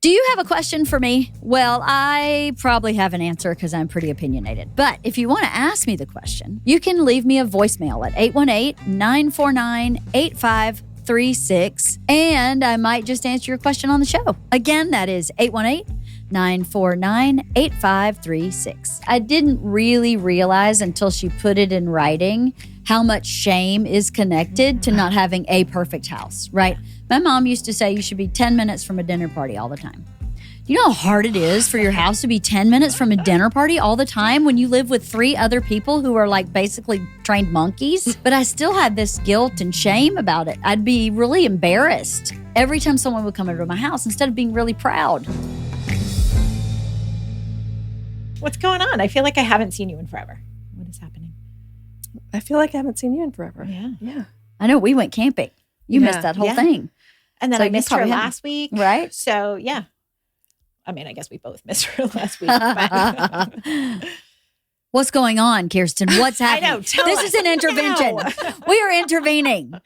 Do you have a question for me? Well, I probably have an answer because I'm pretty opinionated. But if you want to ask me the question, you can leave me a voicemail at 818-949-8536, and I might just answer your question on the show. Again, that is 818-949-8536. I didn't really realize until she put it in writing how much shame is connected to not having a perfect house, right? My mom used to say you should be 10 minutes from a dinner party all the time. You know how hard it is for your house to be 10 minutes from a dinner party all the time when you live with 3 other people who are like basically trained monkeys? But I still had this guilt and shame about it. I'd be really embarrassed every time someone would come into my house instead of being really proud. What's going on? I feel like I haven't seen you in forever. What is happening? I feel like I haven't seen you in forever. Yeah. I know, we went camping. You missed that whole thing. And then So I you missed her probably last week. Right? So, yeah. I mean, I guess we both missed her last week. But What's going on, Kirsten? What's happening? I know. Tell this us is an intervention. now. We are intervening. How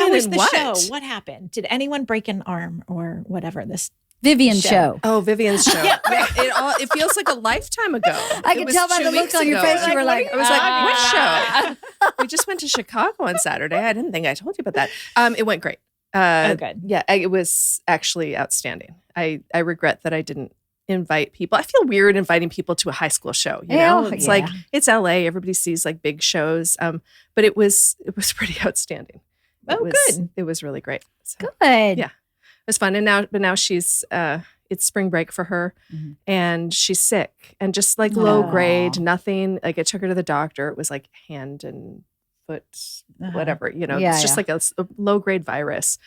was in the what? show? What happened? Did anyone break an arm or whatever? This Vivian's show. Oh, Vivian's show. It feels like a lifetime ago. I can tell by the look on your face. You were like, I was like, what show? We just went to Chicago on Saturday. I didn't think I told you about that. It went great. good. Yeah, it was actually outstanding. I regret that I didn't invite people. I feel weird inviting people to a high school show. You know, it's like it's LA. Everybody sees like big shows. But it was pretty outstanding. Good. It was really great. So, good. Yeah, it was fun. And now she's it's spring break for her, and she's sick and just like low grade, nothing. Like I took her to the doctor. It was like hand and foot, whatever, it's just like a low grade virus.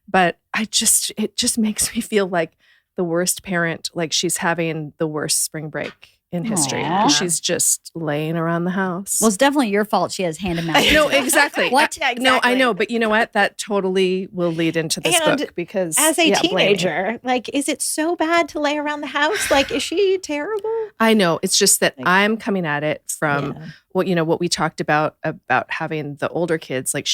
But it just makes me feel like the worst parent, like she's having the worst spring break in history. She's just laying around the house. Well, it's definitely your fault she has hand and mouth. No, exactly. What? Yeah, exactly. No, I know. But you know what? That totally will lead into this And book because as a blame me. teenager, like, is it so bad to lay around the house? Like, is she terrible? I know. It's just that I'm coming at it from what we talked about having the older kids. Like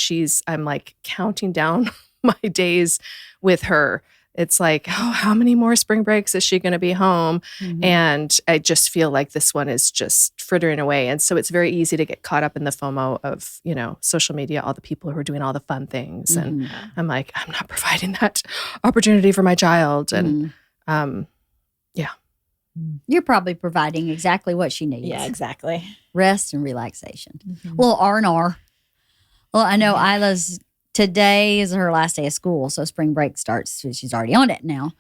I'm like counting down my days with her. It's like, how many more spring breaks is she going to be home? And I just feel like this one is just frittering away. And so it's very easy to get caught up in the FOMO of, social media, all the people who are doing all the fun things. And I'm like, I'm not providing that opportunity for my child. And You're probably providing exactly what she needs. Yeah, exactly. Rest and relaxation. Well, R&R. Well, I know Isla's today is her last day of school, so spring break starts. So she's already on it now.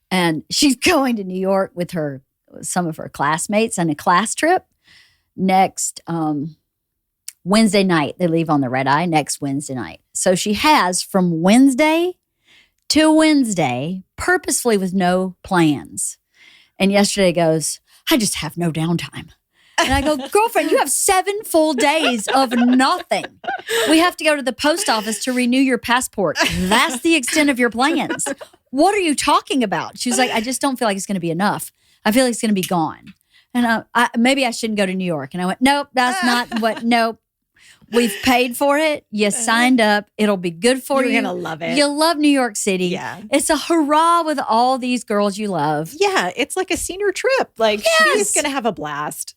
And she's going to New York with some of her classmates on a class trip next Wednesday night. They leave on the red eye next Wednesday night. So she has from Wednesday to Wednesday purposefully with no plans. And yesterday goes, I just have no downtime. And I go, girlfriend, you have 7 full days of nothing. We have to go to the post office to renew your passport. That's the extent of your plans. What are you talking about? She was like, I just don't feel like it's going to be enough. I feel like it's going to be gone. And maybe I shouldn't go to New York. And I went, nope, that's not nope. We've paid for it. You signed up. It'll be good for you. You're going to love it. You'll love New York City. Yeah. It's a hurrah with all these girls you love. Yeah, it's like a senior trip. Like, Yes. she's going to have a blast.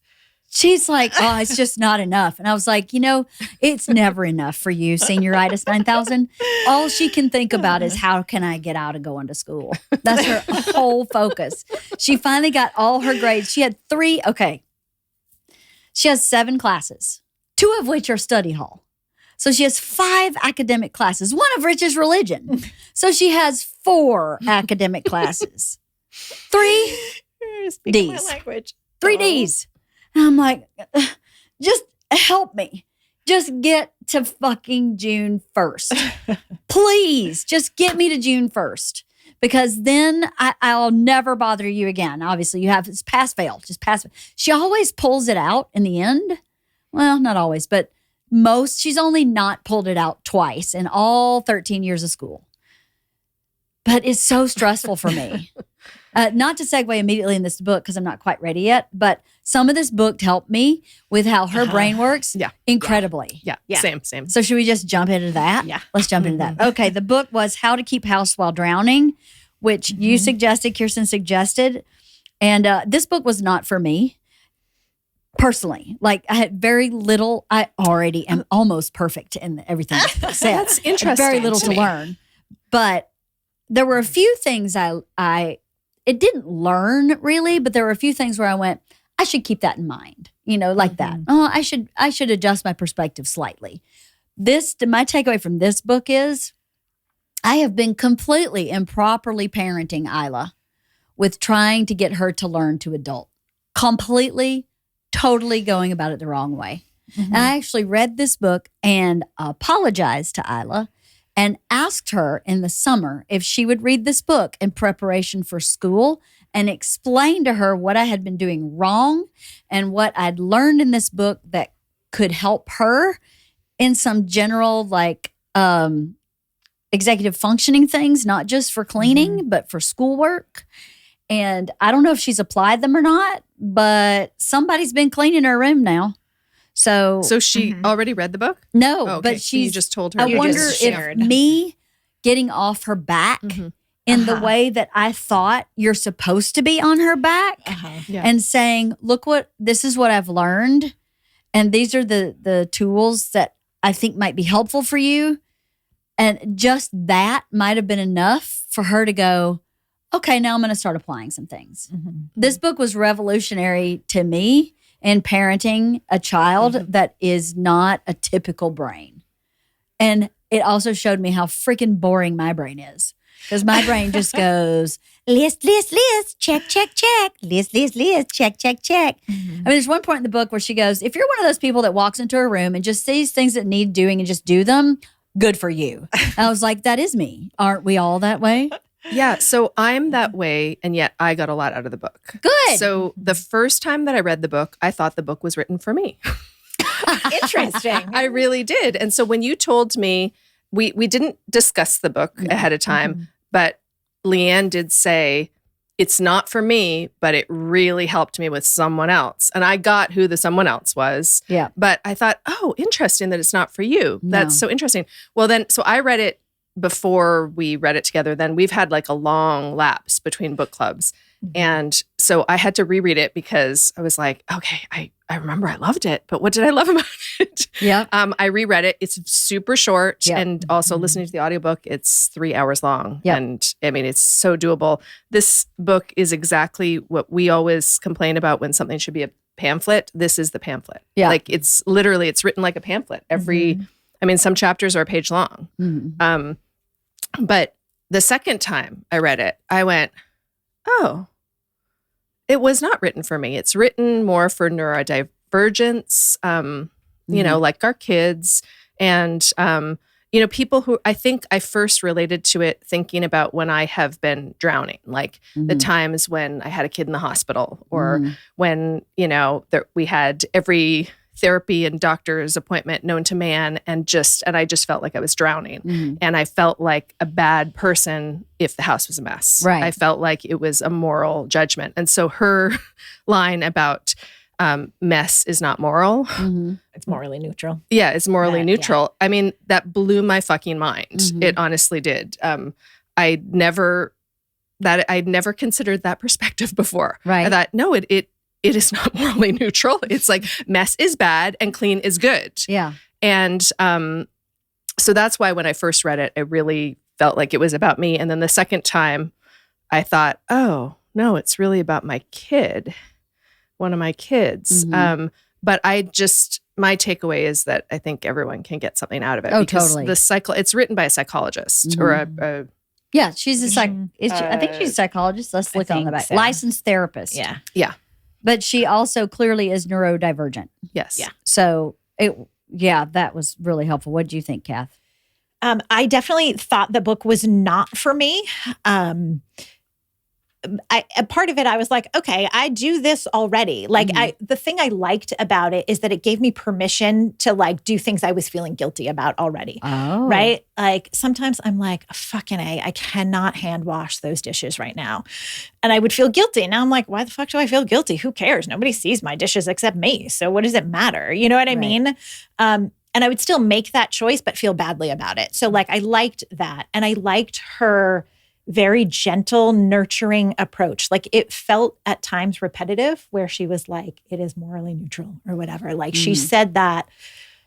She's like, oh, it's just not enough. And I was like, it's never enough for you, Senioritis 9000. All she can think about is how can I get out of going to school? That's her whole focus. She finally got all her grades. She had 3. Okay. She has 7 classes, 2 of which are study hall. So she has 5 academic classes, one of which is religion. So she has 4 academic classes. 3 Speaking my Ds. language. 3 Ds. And I'm like, just help me. Just get to fucking June 1st. Please, just get me to June 1st. Because then I'll never bother you again. Obviously, it's pass fail. Just pass. She always pulls it out in the end. Well, not always, but she's only not pulled it out twice in all 13 years of school. But it's so stressful for me. Not to segue immediately in this book because I'm not quite ready yet, but some of this book helped me with how her brain works incredibly. Yeah. Same. So should we just jump into that? Yeah. Let's jump into that. Okay, the book was How to Keep House While Drowning, which you suggested, Kirsten suggested. And this book was not for me personally. Like I had very little. I already am almost perfect in everything this book said. That's interesting. Very little to learn. But there were a few things it didn't learn really, but there were a few things where I went, I should keep that in mind, like that. Oh, I should adjust my perspective slightly. My takeaway from this book is I have been completely improperly parenting Isla with trying to get her to learn to adult. Completely, totally going about it the wrong way. And I actually read this book and apologized to Isla and asked her in the summer if she would read this book in preparation for school and explain to her what I had been doing wrong and what I'd learned in this book that could help her in some general executive functioning things, not just for cleaning, but for schoolwork. And I don't know if she's applied them or not, but somebody's been cleaning her room now. So she already read the book? No, okay. but you just told her. I wonder if me getting off her back in the way that I thought you're supposed to be on her back and saying, look, this is what I've learned. And these are the tools that I think might be helpful for you. And just that might have been enough for her to go, okay, now I'm going to start applying some things. This book was revolutionary to me in parenting a child that is not a typical brain. And it also showed me how freaking boring my brain is. Because my brain just goes, list, check, list, check, check. I mean, there's one point in the book where she goes, if you're one of those people that walks into a room and just sees things that need doing and just do them, good for you. I was like, that is me. Aren't we all that way? Yeah, so I'm that way, and yet I got a lot out of the book. Good. So the first time that I read the book, I thought the book was written for me. Interesting. I really did. And so when you told me, we didn't discuss the book ahead of time, but LeeAnn did say, it's not for me, but it really helped me with someone else. And I got who the someone else was. Yeah. But I thought, oh, interesting that it's not for you. That's so interesting. Well, then, so I read it before we read it together. Then we've had like a long lapse between book clubs. And so I had to reread it because I was like, okay, I remember I loved it, but what did I love about it? Yeah. I reread it. It's super short. And also listening to the audiobook, it's 3 hours long. And I mean, it's so doable. This book is exactly what we always complain about when something should be a pamphlet. This is the pamphlet. Yeah. Like it's written like a pamphlet. I mean, some chapters are a page long. But the second time I read it, I went, oh, it was not written for me. It's written more for neurodivergence, like our kids and, people who I think I first related to it thinking about when I have been drowning, like the times when I had a kid in the hospital or when, we had every therapy and doctor's appointment known to man and I just felt like I was drowning. And I felt like a bad person if the house was a mess. Right. I felt like it was a moral judgment. And so her line about mess is not moral. It's morally neutral. Yeah, it's morally neutral. Yeah. I mean, that blew my fucking mind. It honestly did. I'd never considered that perspective before. Right. I thought, no, it is not morally neutral. It's like mess is bad and clean is good. Yeah. And so that's why when I first read it, I really felt like it was about me. And then the second time I thought, oh, no, it's really about my kid, one of my kids. But my takeaway is that I think everyone can get something out of it. Oh, because totally. it's written by a psychologist or a yeah, she's I think she's a psychologist. Let's look on the back. So. Licensed therapist. Yeah. Yeah. But she also clearly is neurodivergent. Yes. Yeah. So that was really helpful. What did you think, Kath? I definitely thought the book was not for me. A part of it, I was like, okay, I do this already. Like the thing I liked about it is that it gave me permission to like do things I was feeling guilty about already. Oh. Right? Like sometimes I'm like, fucking A, I cannot hand wash those dishes right now. And I would feel guilty. Now I'm like, why the fuck do I feel guilty? Who cares? Nobody sees my dishes except me. So what does it matter? You know what I mean? And I would still make that choice, but feel badly about it. So like I liked that. And I liked her very gentle, nurturing approach. Like it felt at times repetitive where she was like, it is morally neutral or whatever. Like she said that,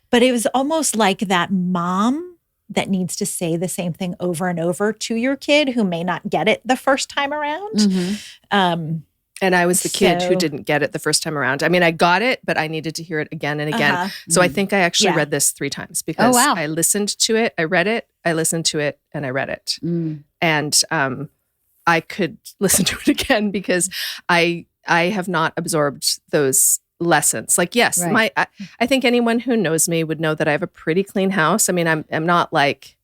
but it was almost like that mom that needs to say the same thing over and over to your kid who may not get it the first time around. And I was the kid who didn't get it the first time around. I mean, I got it, but I needed to hear it again and again. So I think I actually read this 3 times because I listened to it, I read it, I listened to it, and I read it. And I could listen to it again because I have not absorbed those lessons. Like, yes, I think anyone who knows me would know that I have a pretty clean house. I mean, I'm not like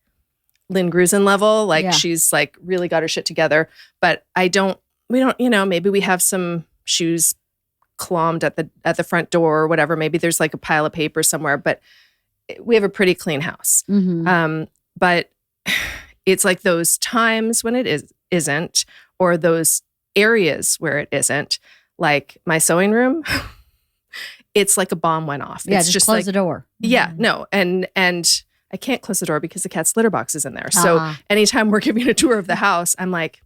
Lynn Grusin level, like she's like really got her shit together, but we don't, maybe we have some shoes clombed at the front door or whatever. Maybe there's like a pile of paper somewhere, but we have a pretty clean house. But it's like those times when it isn't, or those areas where it isn't, like my sewing room, it's like a bomb went off. Yeah, it's just close the door. Yeah, no. And I can't close the door because the cat's litter box is in there. So anytime we're giving a tour of the house, I'm like,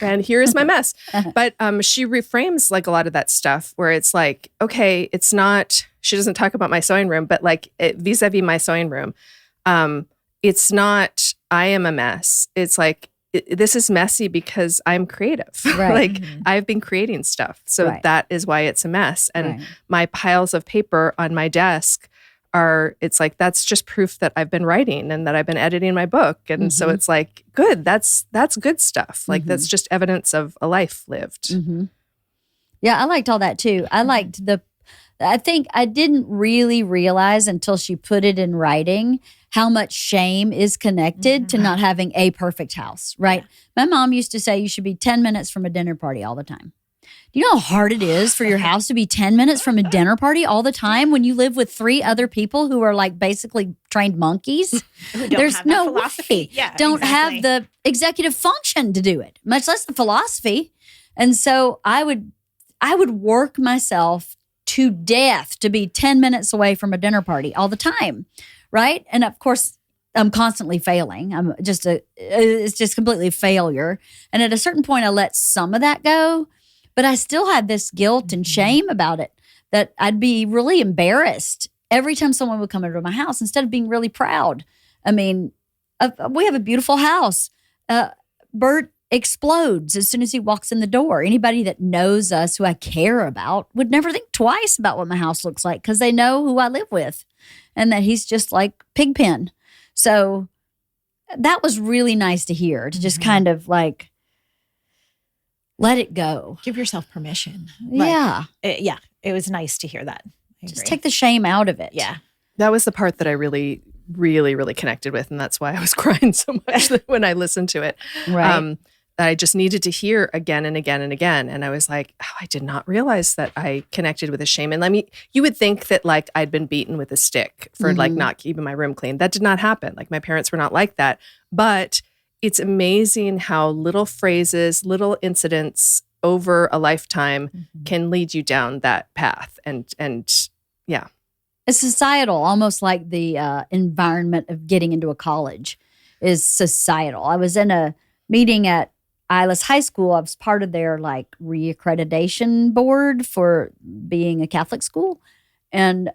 and here is my mess. But she reframes like a lot of that stuff where it's like, okay, it's not, she doesn't talk about my sewing room, but like vis-a-vis my sewing room, it's not, I am a mess. It's like, this is messy because I'm creative. Like I've been creating stuff. So that is why it's a mess. And my piles of paper on my desk it's like, that's just proof that I've been writing and that I've been editing my book. And so it's like, good, that's good stuff. Like that's just evidence of a life lived. Yeah, I liked all that too. I think I didn't really realize until she put it in writing how much shame is connected to not having a perfect house, right? My mom used to say you should be 10 minutes from a dinner party all the time. Do you know how hard it is for your house to be 10 minutes from a dinner party all the time when you live with 3 other people who are like basically trained monkeys? There's no way. Yeah, don't have the executive function to do it, much less the philosophy. And so I would work myself to death to be 10 minutes away from a dinner party all the time, right? And of course, I'm constantly failing. It's just completely failure. And at a certain point, I let some of that go. But I still had this guilt and shame about it, that I'd be really embarrassed every time someone would come into my house instead of being really proud. I mean, we have a beautiful house. Bert explodes as soon as he walks in the door. Anybody that knows us, who I care about, would never think twice about what my house looks like because they know who I live with and that he's just like Pigpen. So that was really nice to hear, to just kind of like, let it go. Give yourself permission. It was nice to hear that. Just take the shame out of it. Yeah. That was the part that I really, really, really connected with. And that's why I was crying so much when I listened to it. Right. That I just needed to hear again and again and again. And I was like, oh, I did not realize that I connected with the shame. And you would think that like I'd been beaten with a stick for like not keeping my room clean. That did not happen. Like my parents were not like that. But it's amazing how little phrases, little incidents over a lifetime can lead you down that path. And yeah. It's societal, almost like the environment of getting into a college is societal. I was in a meeting at Isla's High School. I was part of their like reaccreditation board for being a Catholic school. And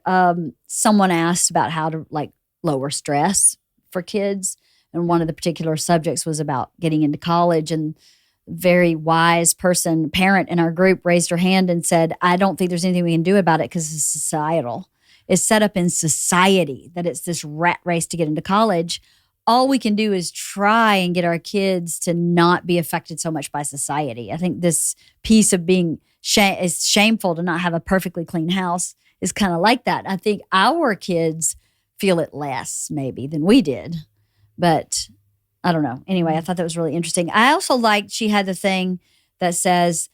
someone asked about how to like lower stress for kids. And one of the particular subjects was about getting into college. And very wise parent in our group raised her hand and said, I don't think there's anything we can do about it because it's societal. It's set up in society that it's this rat race to get into college. All we can do is try and get our kids to not be affected so much by society. I think this piece of being it's shameful to not have a perfectly clean house is kind of like that. I think our kids feel it less maybe than we did. But I don't know. Anyway, I thought that was really interesting. I also liked she had the thing that says,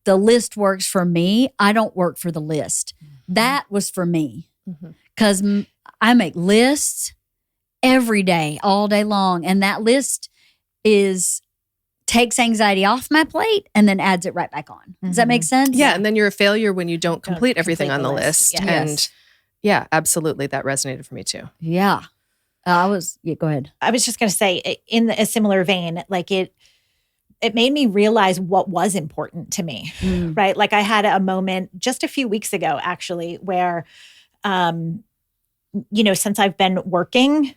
the list works for me. I don't work for the list. That was for me because I make lists every day, all day long. And that list takes anxiety off my plate and then adds it right back on. Does that make sense? Yeah. And then you're a failure when you don't complete everything on the list. Yeah. And yeah, absolutely. That resonated for me too. Yeah. Go ahead. I was just going to say, in a similar vein, like it made me realize what was important to me, right? Like I had a moment just a few weeks ago, actually, where, since I've been working,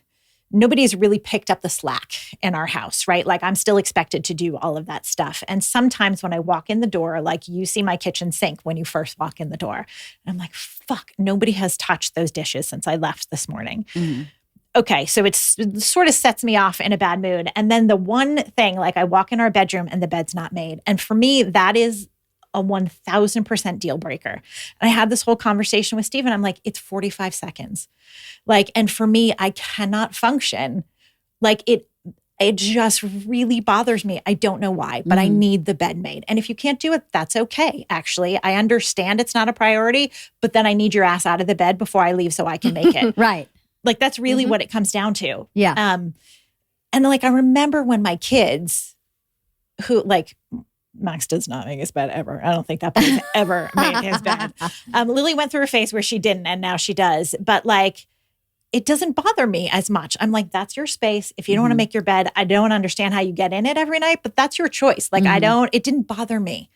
nobody's really picked up the slack in our house, right? Like I'm still expected to do all of that stuff. And sometimes when I walk in the door, like you see my kitchen sink when you first walk in the door. And I'm like, fuck, nobody has touched those dishes since I left this morning. Okay, so it sort of sets me off in a bad mood. And then the one thing, like I walk in our bedroom and the bed's not made. And for me, that is a 1000% deal breaker. And I had this whole conversation with Steve and I'm like, it's 45 seconds. Like, and for me, I cannot function. Like it just really bothers me. I don't know why, but I need the bed made. And if you can't do it, that's okay. Actually, I understand it's not a priority, but then I need your ass out of the bed before I leave so I can make it. Right. Like that's really what it comes down to. Yeah. And like I remember when my kids, who like Max does not make his bed ever. I don't think that boy's ever made his bed. Lily went through a phase where she didn't, and now she does. But like, it doesn't bother me as much. I'm like, that's your space. If you don't want to make your bed, I don't understand how you get in it every night, but that's your choice. Like it didn't bother me.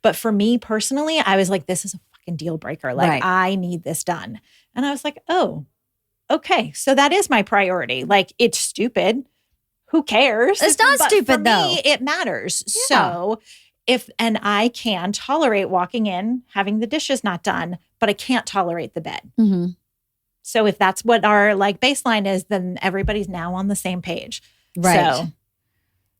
But for me personally, I was like, this is a fucking deal breaker. Like I need this done. And I was like, oh, okay, so that is my priority. Like, it's stupid. Who cares? It's not stupid, for though. me, it matters. Yeah. So and I can tolerate walking in, having the dishes not done, but I can't tolerate the bed. So if that's what our like baseline is, then everybody's now on the same page. Right. So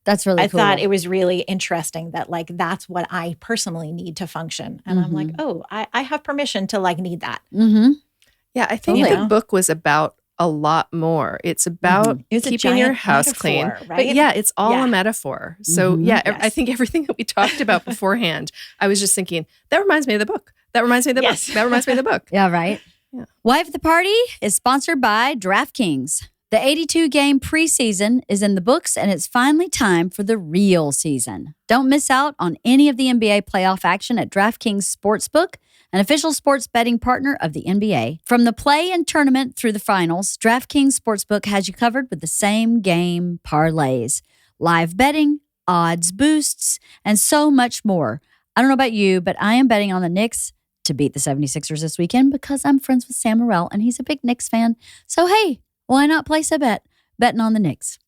that's really cool. I thought it was really interesting that like, that's what I personally need to function. And I'm like, oh, I have permission to like need that. Yeah, I think the book was about a lot more. It's about keeping your house clean. Right? But yeah, it's all a metaphor. So I think everything that we talked about beforehand, I was just thinking, that reminds me of the book. That reminds me of the book. That reminds me of the book. Yeah, right. Yeah. Wife of the Party is sponsored by DraftKings. The 82-game preseason is in the books, and it's finally time for the real season. Don't miss out on any of the NBA playoff action at DraftKings Sportsbook, an official sports betting partner of the NBA. From the play-in tournament through the finals, DraftKings Sportsbook has you covered with the same game parlays, live betting, odds boosts, and so much more. I don't know about you, but I am betting on the Knicks to beat the 76ers this weekend because I'm friends with Sam Morrell, and he's a big Knicks fan. So, hey, why not place a bet betting on the Knicks?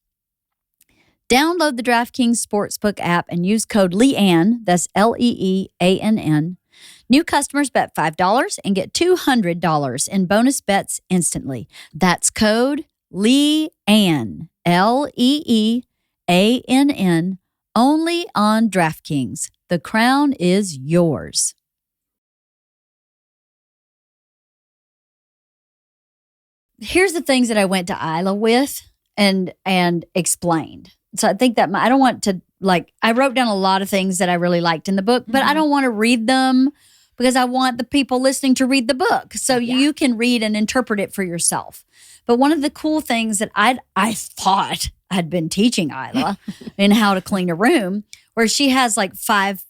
Download the DraftKings Sportsbook app and use code LeeAnn, that's LeeAnn. New customers bet $5 and get $200 in bonus bets instantly. That's code LeeAnn, LeeAnn, only on DraftKings. The crown is yours. Here's the things that I went to Isla with and explained. So I think that I don't want to, like, I wrote down a lot of things that I really liked in the book, but I don't want to read them because I want the people listening to read the book so you can read and interpret it for yourself. But one of the cool things that I thought I'd been teaching Isla in how to clean a room, where she has like 5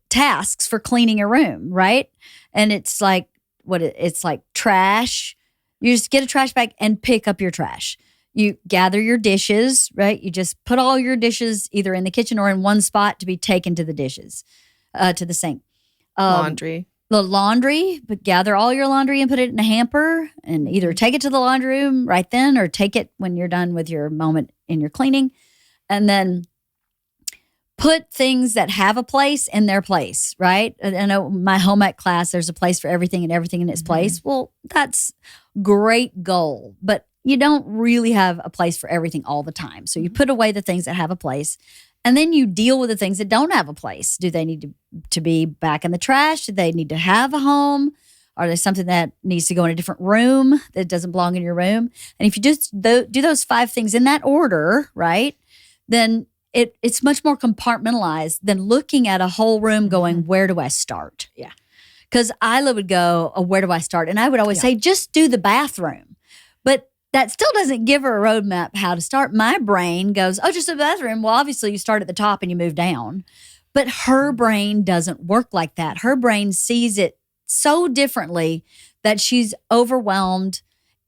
tasks for cleaning a room, right? And it's like, it's like trash. You just get a trash bag and pick up your trash. You gather your dishes, right? You just put all your dishes either in the kitchen or in one spot to be taken to the dishes, to the sink. Laundry. The laundry, but gather all your laundry and put it in a hamper and either take it to the laundry room right then or take it when you're done with your moment in your cleaning. And then put things that have a place in their place, right? I know my home ec class, there's a place for everything and everything in its place. Well, that's great goal, but you don't really have a place for everything all the time. So you put away the things that have a place, and then you deal with the things that don't have a place. Do they need to be back in the trash? Do they need to have a home? Are there something that needs to go in a different room that doesn't belong in your room? And if you just do those 5 things in that order, right, then it's much more compartmentalized than looking at a whole room going, where do I start? Yeah. Because Isla would go, oh, where do I start? And I would always say, just do the bathroom. But that still doesn't give her a roadmap how to start. My brain goes, oh, just the bathroom. Well, obviously you start at the top and you move down. But her brain doesn't work like that. Her brain sees it so differently that she's overwhelmed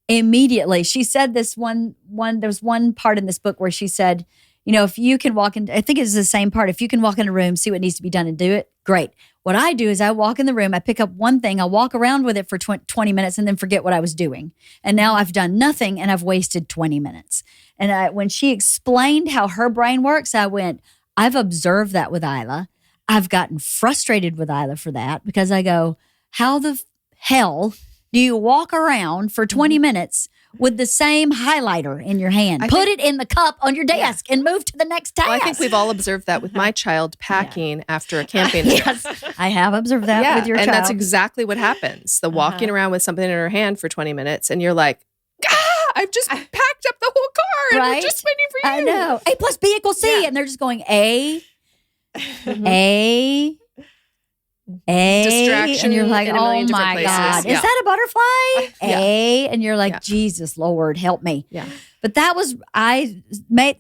immediately. She said this there's one part in this book where she said, if you can walk in, I think it's the same part. If you can walk in a room, see what needs to be done and do it, great. What I do is I walk in the room, I pick up one thing, I'll walk around with it for 20 minutes and then forget what I was doing. And now I've done nothing and I've wasted 20 minutes. And when she explained how her brain works, I went, I've observed that with Isla. I've gotten frustrated with Isla for that because I go, how the hell do you walk around for 20 minutes with the same highlighter in your hand? Put it in the cup on your desk and move to the next task. Well, I think we've all observed that with my child packing after a camping trip. Yes, I have observed that with your child. And that's exactly what happens. The walking around with something in her hand for 20 minutes and you're like, I've just packed up the whole car and we're just waiting for you. I know. A plus B equals C. Yeah. And they're just going A, distraction, and you're like, oh my places. God, is that a butterfly? And you're like, Jesus, Lord, help me. Yeah. But that was,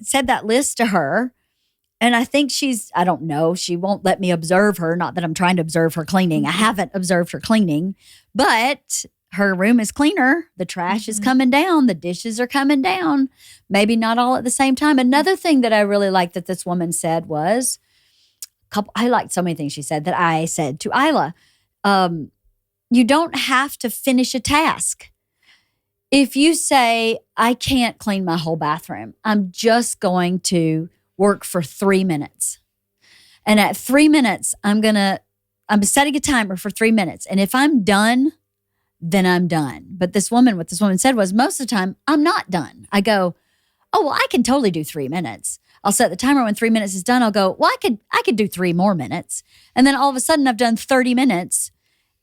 said that list to her. And I think I don't know, she won't let me observe her. Not that I'm trying to observe her cleaning. I haven't observed her cleaning, but her room is cleaner. The trash is coming down. The dishes are coming down. Maybe not all at the same time. Another thing that I really liked that this woman said was, I liked so many things she said that I said to Isla. You don't have to finish a task. If you say, I can't clean my whole bathroom, I'm just going to work for 3 minutes. And at 3 minutes, I'm setting a timer for 3 minutes. And if I'm done, then I'm done. But what this woman said was, most of the time, I'm not done. I go, oh, well, I can totally do 3 minutes. I'll set the timer when 3 minutes is done. I'll go, well, I could do 3 more minutes. And then all of a sudden I've done 30 minutes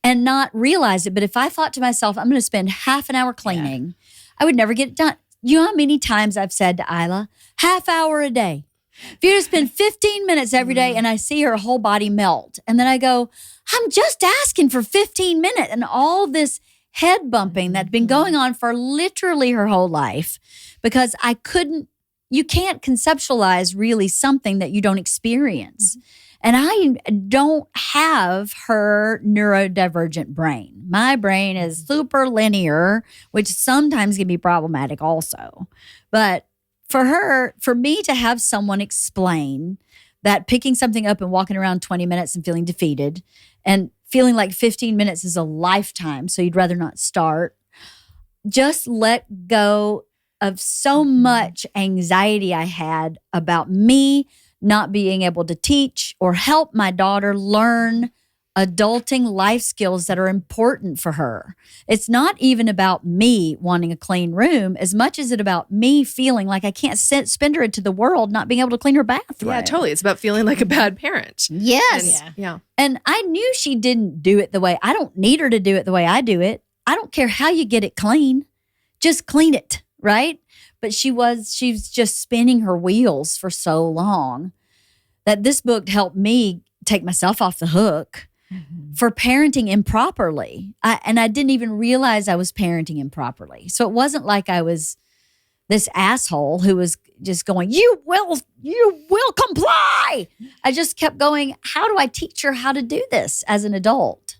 and not realize it. But if I thought to myself, I'm going to spend half an hour cleaning, I would never get it done. You know how many times I've said to Isla, half hour a day. If you just spend 15 minutes every day and I see her whole body melt. And then I go, I'm just asking for 15 minutes. And all this head bumping that's been going on for literally her whole life because you can't conceptualize really something that you don't experience. And I don't have her neurodivergent brain. My brain is super linear, which sometimes can be problematic also. But for me to have someone explain that picking something up and walking around 20 minutes and feeling defeated and feeling like 15 minutes is a lifetime, so you'd rather not start, just let go of so much anxiety I had about me not being able to teach or help my daughter learn adulting life skills that are important for her. It's not even about me wanting a clean room as much as it about me feeling like I can't spend her into the world not being able to clean her bathroom. Yeah, totally. It's about feeling like a bad parent. Yes. And I knew she didn't do it the way, I don't need her to do it the way I do it. I don't care how you get it clean. Just clean it. Right? But she's just spinning her wheels for so long that this book helped me take myself off the hook for parenting improperly. And I didn't even realize I was parenting improperly. So it wasn't like I was this asshole who was just going, you will comply. I just kept going, how do I teach her how to do this as an adult?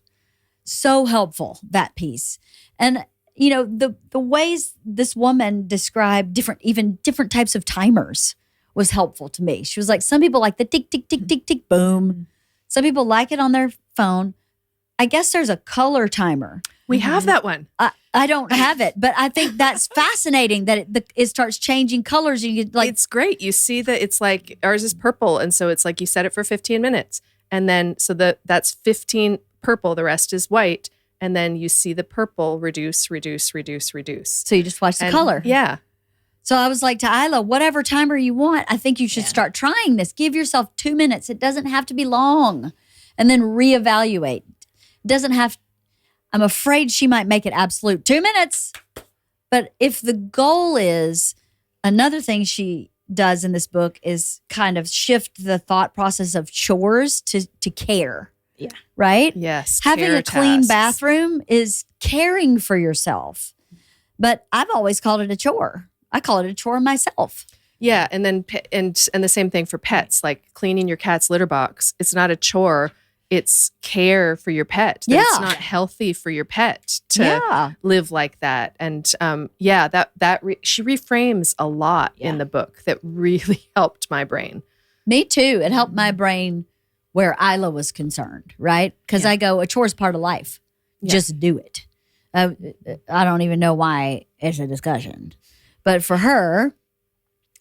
So helpful, that piece. And the ways this woman described different types of timers was helpful to me. She was like, some people like the tick, tick, tick, tick, tick, boom. Some people like it on their phone. I guess there's a color timer. We have that one. I don't have it, but I think that's fascinating that it starts changing colors. And you it's great. You see that it's like ours is purple, and so it's like you set it for 15 minutes, and then so that's 15 purple. The rest is white. And then you see the purple reduce. So you just watch the color. Yeah. So I was like to Isla, whatever timer you want, I think you should start trying this. Give yourself 2 minutes. It doesn't have to be long. And then reevaluate. I'm afraid she might make it absolute 2 minutes. But if the goal is, another thing she does in this book is kind of shift the thought process of chores to care. Yeah. Right? Yes. Having a clean bathroom is caring for yourself. But I've always called it a chore. I call it a chore myself. Yeah. And then, and the same thing for pets, like cleaning your cat's litter box. It's not a chore. it's care for your pet. That it's not healthy for your pet to live like that. And she reframes a lot in the book that really helped my brain. Me too. It helped my brain where Isla was concerned, right? Because I go, a chore is part of life. Just do it. I don't even know why it's a discussion. But for her,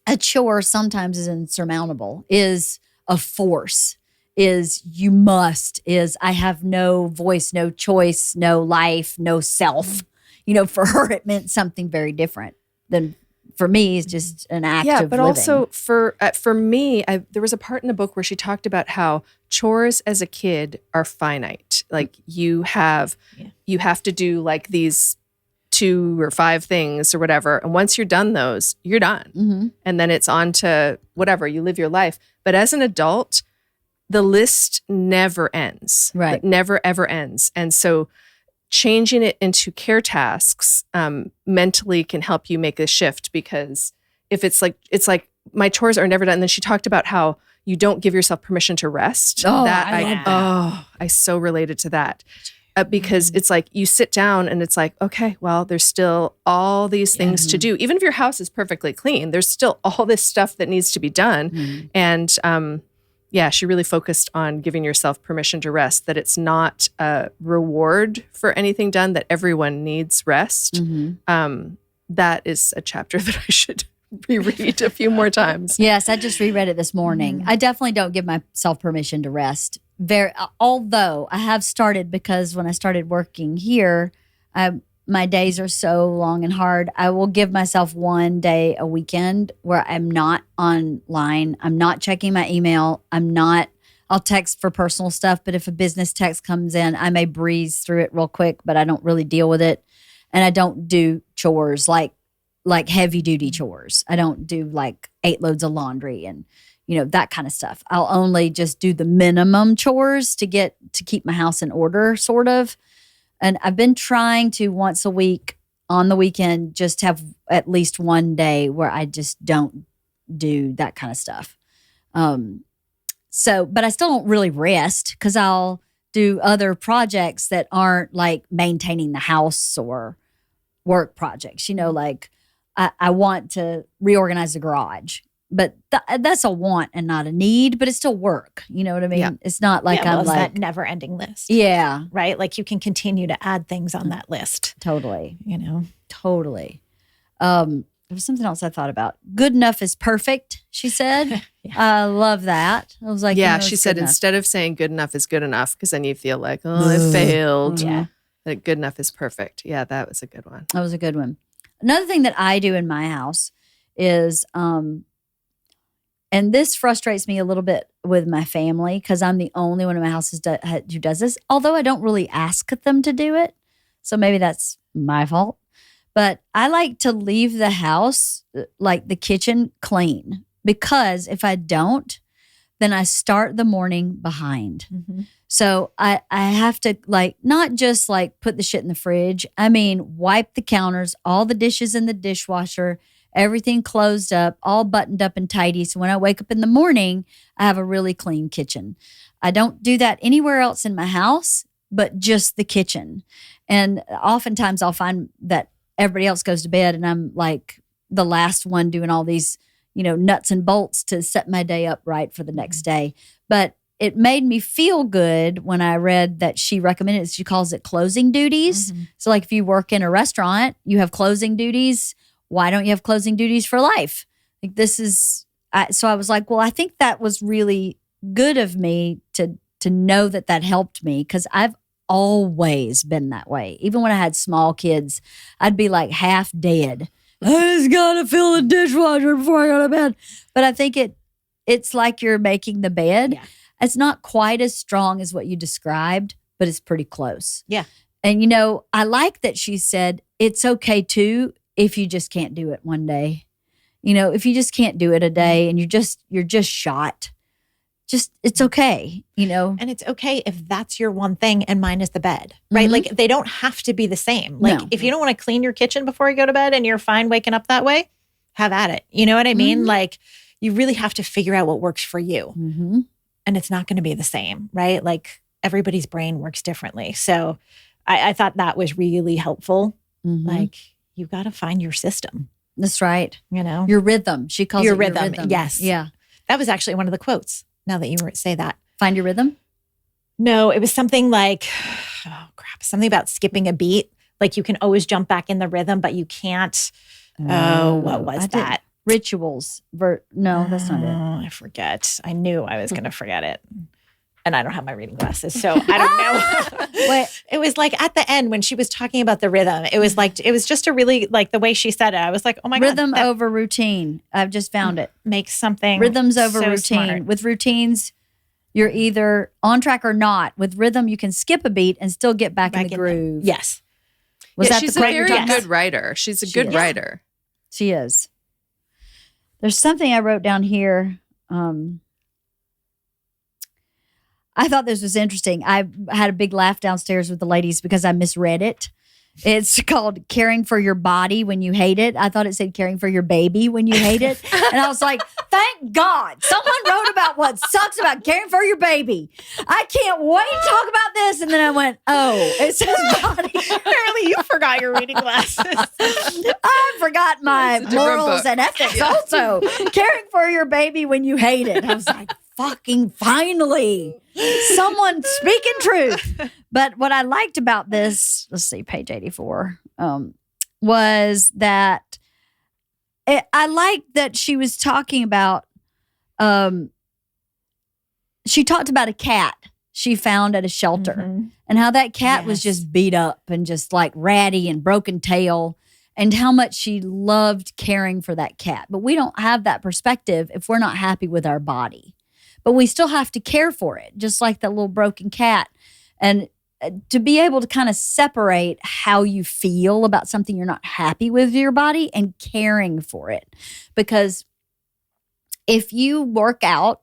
a chore sometimes is insurmountable, is a force, is you must, is I have no voice, no choice, no life, no self. You know, for her, it meant something very different than for me. It's just an act of but living. Also for me, there was a part in the book where she talked about how chores as a kid are finite. Like you have to do like these 2 or 5 things or whatever. And once you're done those, you're done. Mm-hmm. And then it's on to whatever, you live your life. But as an adult, the list never ends. Right. It never, ever ends. And so changing it into care tasks mentally can help you make a shift, because if it's like my chores are never done. And then she talked about how you don't give yourself permission to rest. I so related to that. Because it's like you sit down and it's like, okay, well, there's still all these things to do. Even if your house is perfectly clean, there's still all this stuff that needs to be done. And she really focused on giving yourself permission to rest, that it's not a reward for anything done, that everyone needs rest. That is a chapter that I should reread a few more times. Yes, I just reread it this morning. I definitely don't give myself permission to rest. Although I have started, because when I started working here, my days are so long and hard. I will give myself one day a weekend where I'm not online. I'm not checking my email. I'll text for personal stuff, but if a business text comes in, I may breeze through it real quick, but I don't really deal with it. And I don't do chores like heavy duty chores. I don't do like 8 loads of laundry and that kind of stuff. I'll only just do the minimum chores to keep my house in order, sort of. And I've been trying to once a week on the weekend just have at least one day where I just don't do that kind of stuff. But I still don't really rest, because I'll do other projects that aren't like maintaining the house or work projects. Like I want to reorganize the garage. But that's a want and not a need, but it's still work. You know what I mean? Yeah. It's not like I'm like that never-ending list. Yeah. Right? Like you can continue to add things on that list. Totally. Totally. There was something else I thought about. Good enough is perfect, she said. I love that. I was like, she said instead of saying good enough is good enough, because then you feel like, it failed. Yeah. That good enough is perfect. Yeah, that was a good one. That was a good one. Another thing that I do in my house is, and this frustrates me a little bit with my family, because I'm the only one in my house who does this, although I don't really ask them to do it. So maybe that's my fault. But I like to leave the house, like the kitchen, clean, because if I don't, then I start the morning behind. Mm-hmm. So I have to not just put the shit in the fridge. I mean, wipe the counters, all the dishes in the dishwasher, everything closed up, all buttoned up and tidy. So when I wake up in the morning, I have a really clean kitchen. I don't do that anywhere else in my house, but just the kitchen. And oftentimes I'll find that everybody else goes to bed and I'm like the last one doing all these, nuts and bolts to set my day up right for the next day. But it made me feel good when I read that she recommended it. She calls it closing duties. Mm-hmm. So if you work in a restaurant, you have closing duties. Why don't you have closing duties for life? So I was like, well, I think that was really good of me to know that helped me, because I've always been that way. Even when I had small kids, I'd be like half dead. I just gotta fill the dishwasher before I go to bed. But I think it's like you're making the bed. Yeah. It's not quite as strong as what you described, but it's pretty close. Yeah. And I like that she said it's okay too if you just can't do it one day. If you just can't do it a day and you're just shot. It's okay, And it's okay if that's your one thing and mine is the bed, right? Mm-hmm. Like they don't have to be the same. Like if you don't want to clean your kitchen before you go to bed and you're fine waking up that way, have at it. You know what I mean? Mm-hmm. Like you really have to figure out what works for you. Mm-hmm. And it's not going to be the same, right? Like everybody's brain works differently. So I thought that was really helpful. Mm-hmm. Like, you got to find your system. That's right. You know? Your rhythm. She calls your it rhythm. your rhythm. Yes. Yeah. That was actually one of the quotes, now that you say that. Find your rhythm? No, it was something like, oh crap, something about skipping a beat. Like, you can always jump back in the rhythm, but you can't. What was that? Rituals. No, that's not it. I forget. I knew I was going to forget it. And I don't have my reading glasses, so I don't know. Wait, it was like at the end when she was talking about the rhythm, it was just a really, like, the way she said it. I was like, oh my God. Rhythm over routine. I've just found it. Makes something. Rhythms over so routine. smart. With routines, you're either on track or not. With rhythm, you can skip a beat and still get back in the groove. Yes. She's a very good writer. She's a good writer. She is. There's something I wrote down here. I thought this was interesting. I had a big laugh downstairs with the ladies because I misread it. It's called Caring for Your Body When You Hate It. I thought it said Caring for Your Baby When You Hate It. And I was like, thank God someone wrote about what sucks about caring for your baby. I can't wait to talk about this. And then I went, oh, it says body. Apparently you forgot your reading glasses. I forgot my morals and ethics also. Caring for your baby when you hate it. I was like, fucking finally, someone speaking truth. But what I liked about this, let's see, page 84, was that I liked that she was talking about, she talked about a cat she found at a shelter and how that cat was just beat up and just like ratty and broken tail, and how much she loved caring for that cat. But we don't have that perspective if we're not happy with our body. But we still have to care for it, just like that little broken cat. And to be able to kind of separate how you feel about something you're not happy with your body and caring for it. Because if you work out,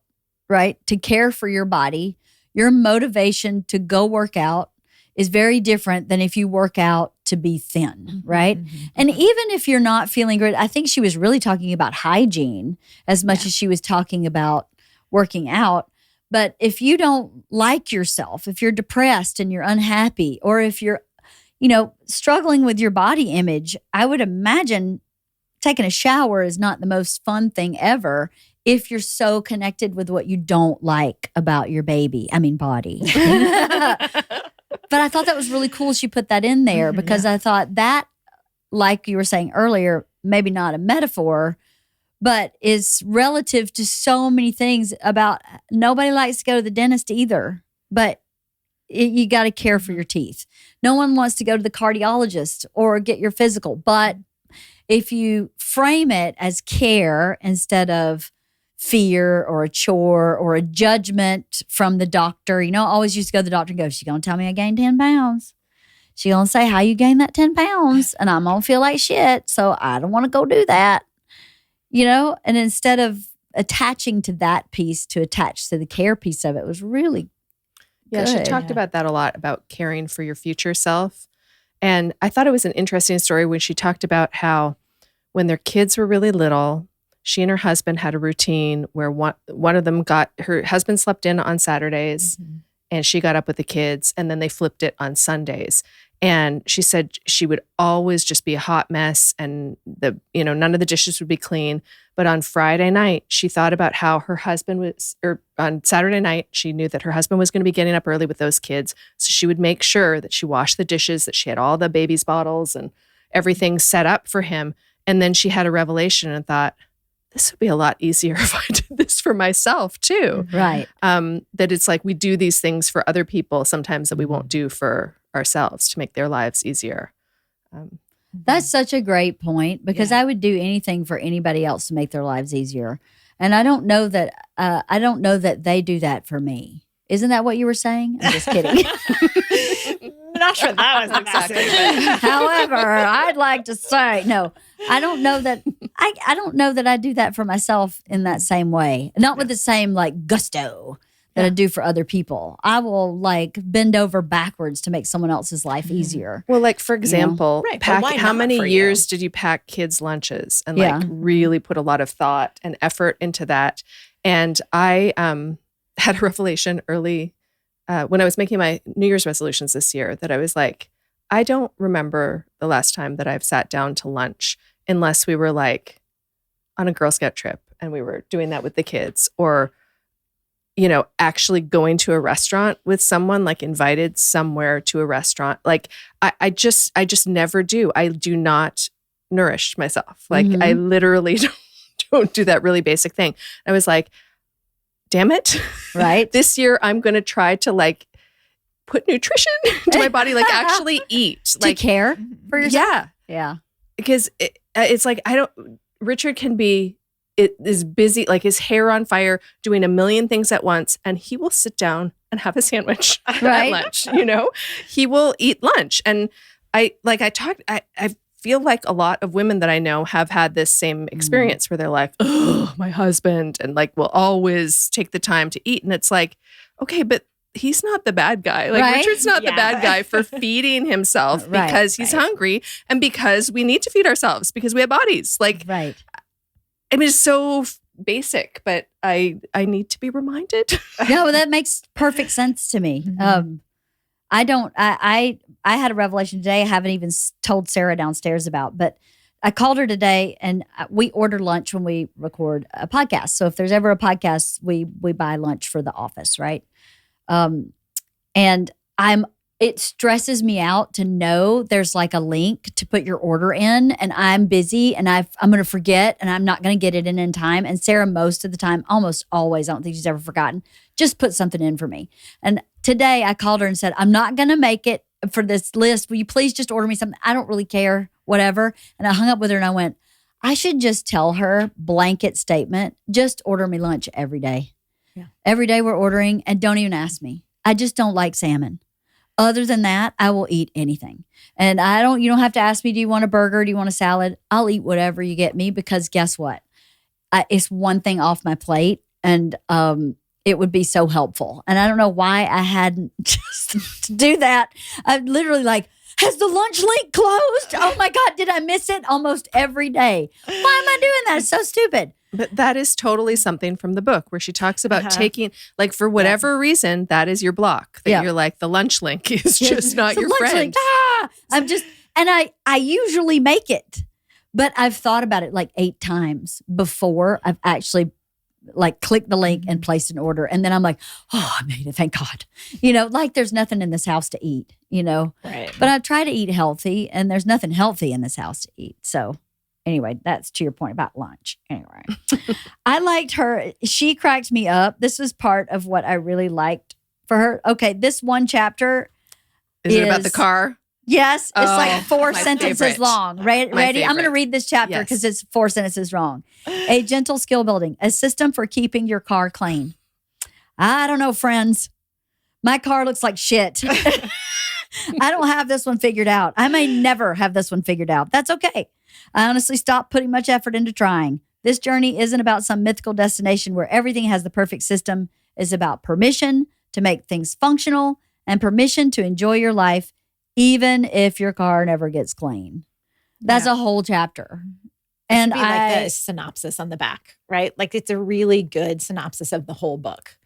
right, to care for your body, your motivation to go work out is very different than if you work out to be thin, right? And even if you're not feeling great, I think she was really talking about hygiene as much as she was talking about working out. But if you don't like yourself, if you're depressed and you're unhappy, or if you're, struggling with your body image, I would imagine taking a shower is not the most fun thing ever if you're so connected with what you don't like about your body. But I thought that was really cool she put that in there because I thought that, like you were saying earlier, maybe not a metaphor, but is relative to so many things about nobody likes to go to the dentist either, but you got to care for your teeth. No one wants to go to the cardiologist or get your physical, but if you frame it as care instead of fear or a chore or a judgment from the doctor, I always used to go to the doctor and go, she's going to tell me I gained 10 pounds. She's going to say how you gained that 10 pounds and I'm going to feel like shit. So I don't want to go do that. And instead of attaching to that piece to attach to the care piece of it was really good. She talked about that a lot, about caring for your future self. And I thought it was an interesting story when she talked about how when their kids were really little, she and her husband had a routine where one of them her husband slept in on Saturdays and she got up with the kids, and then they flipped it on Sundays. And she said she would always just be a hot mess and none of the dishes would be clean. But on Friday night, she thought about how her husband on Saturday night, she knew that her husband was going to be getting up early with those kids. So she would make sure that she washed the dishes, that she had all the baby's bottles and everything set up for him. And then she had a revelation and thought, this would be a lot easier if I did this for myself too. Right. That it's like we do these things for other people sometimes that we won't do for ourselves to make their lives easier. That's such a great point because I would do anything for anybody else to make their lives easier. And I don't know that they do that for me. Isn't that what you were saying? I'm just kidding. Not sure that was exactly. However, I'd like to say, no, I don't know that I don't know that I do that for myself in that same way. Not with the same like gusto that I do for other people. I will like bend over backwards to make someone else's life easier. Well, like for example, Right, how many years did you pack kids' lunches and like really put a lot of thought and effort into that? And I had a revelation early when I was making my New Year's resolutions this year, that I was like, I don't remember the last time that I've sat down to lunch unless we were like on a Girl Scout trip and we were doing that with the kids, or, you know, actually going to a restaurant with someone, like invited somewhere to a restaurant. Like I just never do. I do not nourish myself. Like I literally don't do that really basic thing. I was like, damn it. Right. This year I'm going to try to like put nutrition into my body, like actually eat. To Like care for yourself. yeah. Yeah. Because it's like, Richard can be, is busy, like his hair on fire, doing a million things at once. And he will sit down and have a sandwich Right. at lunch, you know, he will eat lunch. And I feel like a lot of women that I know have had this same experience where they're like, oh, my husband, and like will always take the time to eat. And it's like, okay, but he's not the bad guy. Like Right? Richard's not the bad guy for feeding himself Right, because he's hungry and because we need to feed ourselves because we have bodies. Like, Right. I mean, it's so basic, but I need to be reminded. No, that makes perfect sense to me. I had a revelation today I haven't even told Sarah downstairs about, but I called her today and we order lunch when we record a podcast. So if there's ever a podcast, we buy lunch for the office, right? And it stresses me out to know there's like a link to put your order in, and I'm busy and I'm going to forget and I'm not going to get it in time. And Sarah, most of the time, almost always, I don't think she's ever forgotten, just put something in for me. And today I called her and said, I'm not going to make it for this list. Will you please just order me something? I don't really care, whatever. And I hung up with her and I went, I should just tell her, blanket statement, just order me lunch every day. Yeah. Every day we're ordering, and don't even ask me. I just don't like salmon. Other than that, I will eat anything. And you don't have to ask me, do you want a burger? Do you want a salad? I'll eat whatever you get me, because guess what? It's one thing off my plate, and it would be so helpful. And I don't know why I hadn't just to do that. I'm literally like, has the lunch link closed? Oh my God, did I miss it? Almost every day. Why am I doing that? It's so stupid. But that is totally something from the book where she talks about taking, like, for whatever reason, that is your block. That you're like, the lunch link is just not your lunch friend. Link, and I usually make it, but I've thought about it like 8 times before I've actually like clicked the link and placed an order. And then I'm like, oh, I made it. Thank God. You know, like there's nothing in this house to eat, you know, Right. But I try to eat healthy, and there's nothing healthy in this house to eat. So anyway, that's to your point about lunch. Anyway, I liked her. She cracked me up. This was part of what I really liked for her. Okay, this one chapter Is it about the car? Yes, it's like 4 my sentences favorite. long. Ready? I'm going to favorite. read this chapter Yes. because it's 4 sentences long. A gentle skill building, a system for keeping your car clean. I don't know, friends. My car looks like shit. I don't have this one figured out. I may never have this one figured out. That's okay. I honestly stopped putting much effort into trying. This journey isn't about some mythical destination where everything has the perfect system. It's about permission to make things functional and permission to enjoy your life, even if your car never gets clean. That's a whole chapter. And Be like the synopsis on the back, right? Like it's a really good synopsis of the whole book.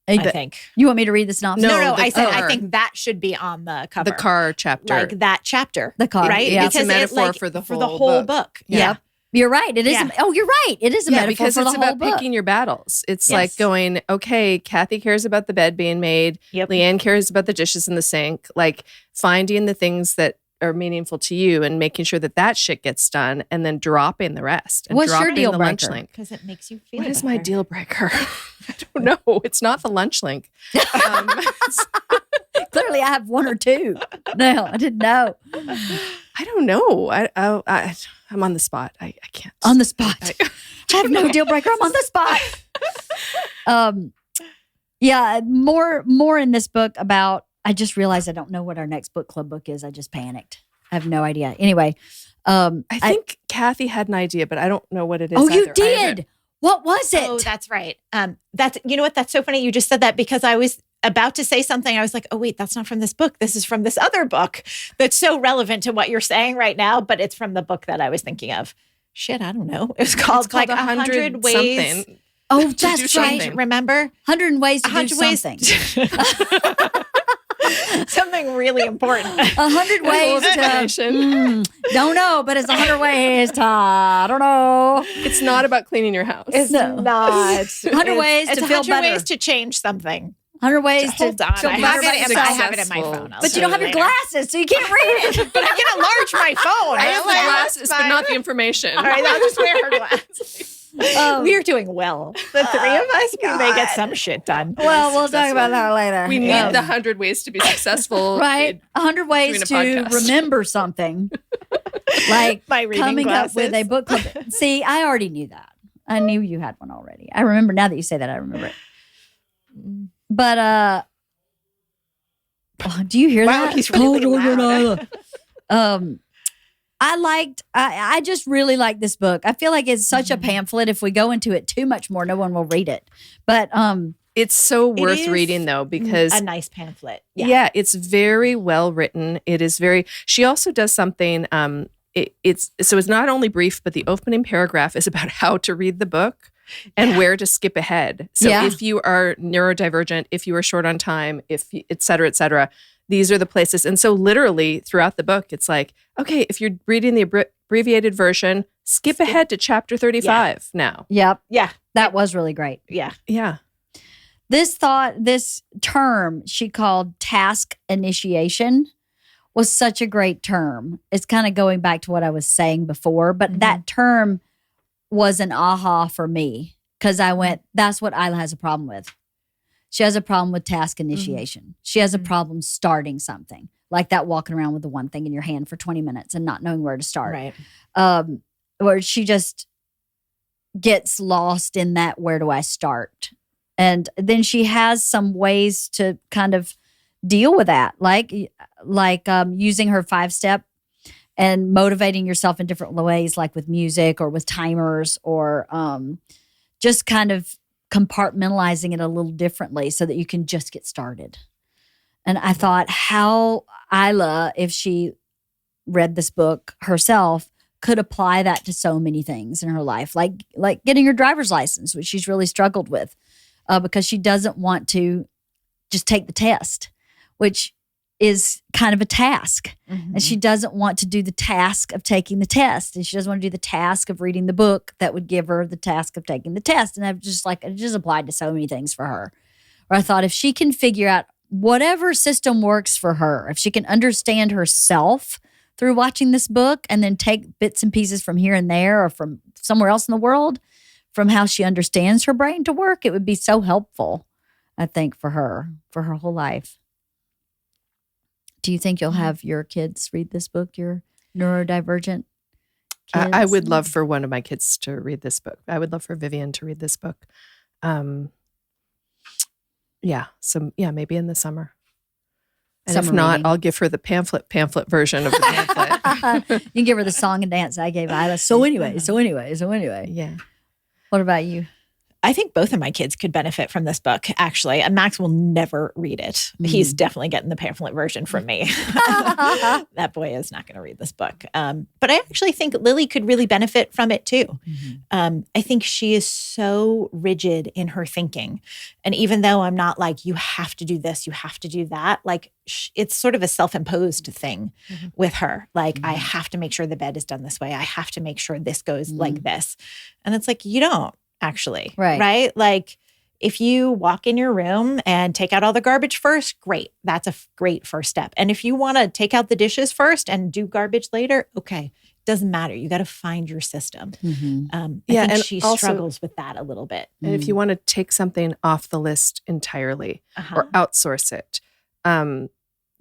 I think. You want me to read the synopsis? No. I said car. I think that should be on the cover. The car chapter. like that chapter. The car, right? yeah. It's a metaphor for the whole book. Yeah. Yeah. You're right. It is. Yeah. You're right. It is a metaphor because for the it's whole about book. picking your battles. It's Yes. like going, okay, Cathy cares about the bed being made. Yep. LeeAnn cares about the dishes in the sink. Like finding the things that are meaningful to you and making sure that shit gets done, and then dropping the rest. And What's your dropping deal the lunch breaker? link. Because it makes you feel What is my better. deal breaker? I don't know. It's not the lunch link. Clearly, I have 1 or 2. No, I didn't know. I don't know. I'm on the spot. I can't. On the spot. I have no deal breaker. I'm on the spot. Yeah, more in this book about, I just realized I don't know what our next book club book is. I just panicked. I have no idea. Anyway. I think Cathy had an idea, but I don't know what it is. Oh, you either. did. What was it? Oh, that's right. That's, you know what? That's so funny. You just said that because I was about to say something. I was like, oh, wait, that's not from this book. This is from this other book that's so relevant to what you're saying right now, but it's from the book that I was thinking of. Shit, I don't know. It was called, It's called like 100 ways. something. Oh, do that's right. something. Remember? 100 ways to do 100 ways- something. Something really important. 100 ways to. Explanation. Don't know, but it's 100 ways to. I don't know. It's not about cleaning your house. It's No. not. 100 ways it's to feel 100 better. ways to change something. 100 ways to Hold on. feel I better have, about it in, yourself. I have it in my Successful. phone. I'll But show you don't have your later. glasses, so you can't read it. But I can enlarge my phone. I have the glasses, but not the information. All right, I'll just wear her glasses. Oh. We're doing well. The three of us, we may get some shit done. Well, we'll talk about that later. We need the 100 ways to be successful. right? 100 ways to doing a podcast. remember something. Like My reading coming glasses. up with a book club. See, I already knew that. I knew you had one already. I remember now that you say that, I remember it. But do you hear Wow, that? he's really loud. I just really like this book. I feel like it's such a pamphlet. If we go into it too much more, no one will read it. But It's so worth is reading though, because a nice pamphlet. yeah, it's very well written. It is very, she also does something, it's not only brief, but the opening paragraph is about how to read the book and where to skip ahead. So Yeah. if you are neurodivergent, if you are short on time, if et cetera, these are the places. And so literally throughout the book, it's like, okay, if you're reading the abbreviated version, skip ahead to chapter 35 now. yep, Yeah. that was really great. Yeah. Yeah. This term she called task initiation was such a great term. It's kind of going back to what I was saying before, but that term was an aha for me because I went, that's what Isla has a problem with. She has a problem with task initiation. She has a problem starting something, like that walking around with the one thing in your hand for 20 minutes and not knowing where to start. Right. Where she just gets lost in that, where do I start? And then she has some ways to kind of deal with that, like using her 5-step and motivating yourself in different ways, like with music or with timers or just kind of compartmentalizing it a little differently so that you can just get started. And I thought how Isla, if she read this book herself, could apply that to so many things in her life, like getting her driver's license, which she's really struggled with because she doesn't want to just take the test, which is kind of a task. And she doesn't want to do the task of taking the test. And she doesn't want to do the task of reading the book that would give her the task of taking the test. And I've just it just applied to so many things for her. Where I thought if she can figure out whatever system works for her, if she can understand herself through watching this book and then take bits and pieces from here and there or from somewhere else in the world, from how she understands her brain to work, it would be so helpful, I think, for her whole life. Do you think you'll have your kids read this book, your neurodivergent kids? I would love for one of my kids to read this book. I would love for Vivian to read this book. Maybe in the summer. And Summer if not, reading. I'll give her the pamphlet version of the pamphlet. You can give her the song and dance I gave Isla. So anyway. Yeah. What about you? I think both of my kids could benefit from this book, actually. And Max will never read it. He's definitely getting the pamphlet version from me. That boy is not going to read this book. But I actually think Lily could really benefit from it too. I think she is so rigid in her thinking. And even though I'm not like, you have to do this, you have to do that, like it's sort of a self-imposed thing with her. Like, I have to make sure the bed is done this way. I have to make sure this goes like this. And it's like, you don't. Actually. Right? Like if you walk in your room and take out all the garbage first, great. That's a great first step. And if you want to take out the dishes first and do garbage later, okay. Doesn't matter. You got to find your system. I think she struggles with that a little bit. And if you want to take something off the list entirely or outsource it,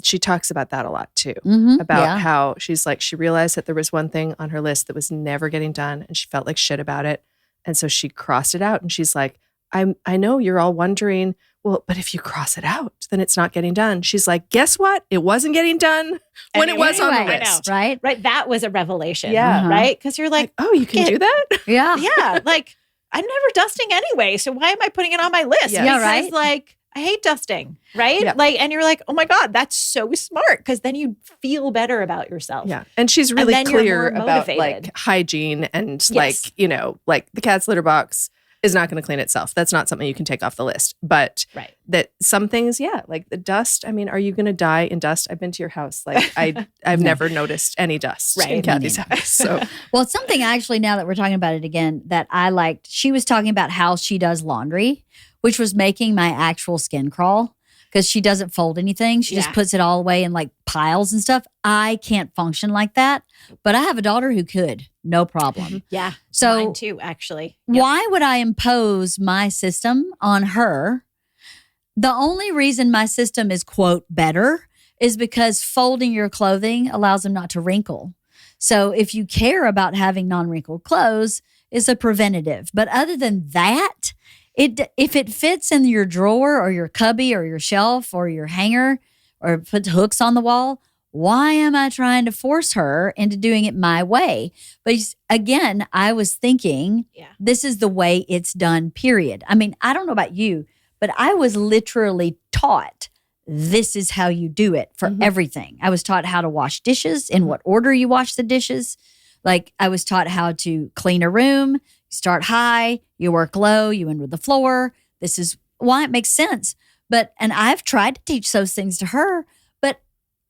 she talks about that a lot too. About how she's like, she realized that there was one thing on her list that was never getting done and she felt like shit about it. And so she crossed it out and she's like, I know you're all wondering, well, but if you cross it out, then it's not getting done. She's like, guess what? It wasn't getting done when it was on the list. Right? Right. That was a revelation. Yeah. Right. Because you're like, oh, you can do that? Yeah. Yeah. Like, I'm never dusting anyway. So why am I putting it on my list? Yeah. Because, right. like, I hate dusting. Right. Yeah. Like, and you're like, oh my God, that's so smart. Because then you feel better about yourself. Yeah. And she's really then you're clear more about motivated. like hygiene and like, you know, like the cat's litter box. is not going to clean itself. That's not something you can take off the list. But that some things, like the dust. I mean, are you going to die in dust? I've been to your house. Like I've never noticed any dust in Cathy's house. So, well, it's something actually, now that we're talking about it again, that I liked. She was talking about how she does laundry, which was making my actual skin crawl. Because she doesn't fold anything. She just puts it all away in like piles and stuff. I can't function like that. But I have a daughter who could. No problem. Yeah. So mine too, actually. Why would I impose my system on her? The only reason my system is, quote, better is because folding your clothing allows them not to wrinkle. So if you care about having non-wrinkled clothes, it's a preventative. But other than that, if it fits in your drawer or your cubby or your shelf or your hanger or puts hooks on the wall, why am I trying to force her into doing it my way? But again, I was thinking, this is the way it's done, period. I mean, I don't know about you, but I was literally taught this is how you do it for everything. I was taught how to wash dishes, in what order you wash the dishes. Like I was taught how to clean a room. You start high, you work low, you end with the floor. This is why it makes sense. And I've tried to teach those things to her, but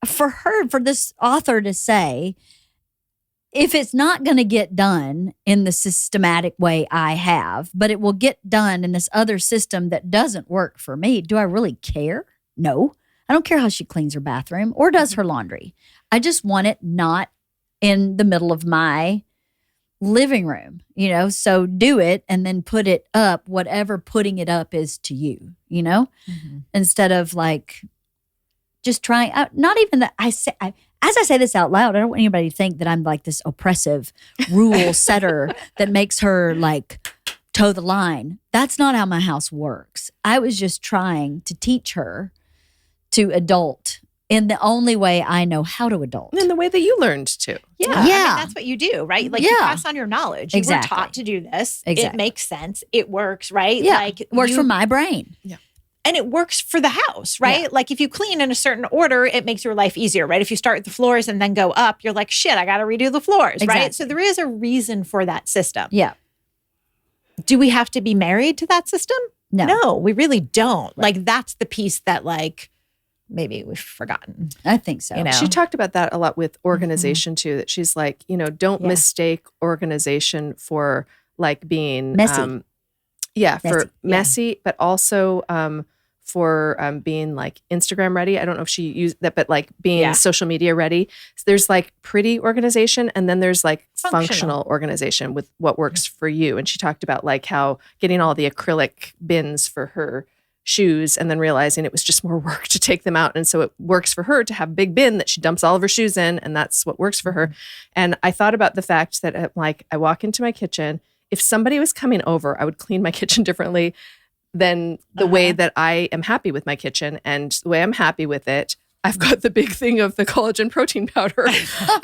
for this author to say, if it's not going to get done in the systematic way I have, but it will get done in this other system that doesn't work for me, do I really care? No. I don't care how she cleans her bathroom or does her laundry. I just want it not in the middle of my living room, so do it and then put it up, whatever putting it up is to you, instead of like just trying out, not even that as I say this out loud, I don't want anybody to think that I'm like this oppressive rule setter that makes her like toe the line. That's not how my house works. I was just trying to teach her to adult in the only way I know how to adult. In the way that you learned to. Yeah. I mean, that's what you do, right? Like you pass on your knowledge. You were taught to do this. Exactly. It makes sense. It works, right? Yeah. Like it works for my brain. Yeah. And it works for the house, right? Yeah. Like if you clean in a certain order, it makes your life easier, right? If you start with the floors and then go up, you're like, shit, I got to redo the floors, right? So there is a reason for that system. Yeah. Do we have to be married to that system? No, we really don't. Right. Like that's the piece that like, maybe we've forgotten. I think so. She talked about that a lot with organization too, that she's like, don't mistake organization for like being messy. Messy, but also for being like Instagram ready. I don't know if she used that, but like being social media ready. So there's like pretty organization and then there's like functional organization with what works for you. And she talked about like how getting all the acrylic bins for her shoes and then realizing it was just more work to take them out. And so it works for her to have a big bin that she dumps all of her shoes in, and that's what works for her. And I thought about the fact that like I walk into my kitchen, if somebody was coming over, I would clean my kitchen differently than the way that I am happy with my kitchen. And the way I'm happy with it, I've got the big thing of the collagen protein powder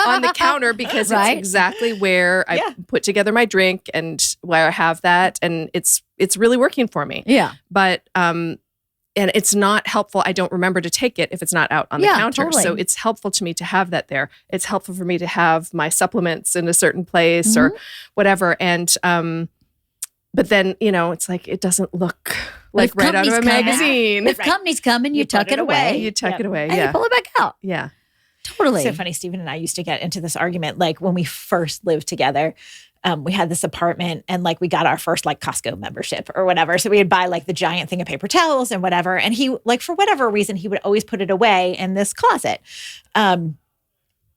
on the counter because it's exactly where I put together my drink and where I have that. And it's really working for me. Yeah. But, and it's not helpful. I don't remember to take it if it's not out on the counter. Totally. So it's helpful to me to have that there. It's helpful for me to have my supplements in a certain place or whatever. And, but then, it's like, it doesn't look like right out of a magazine. If company's coming, you tuck it away. You tuck it away. And you pull it back out. Yeah. Totally. So funny. Stephen and I used to get into this argument. Like when we first lived together, we had this apartment and like we got our first like Costco membership or whatever. So we'd buy like the giant thing of paper towels and whatever. And he like, for whatever reason, he would always put it away in this closet. And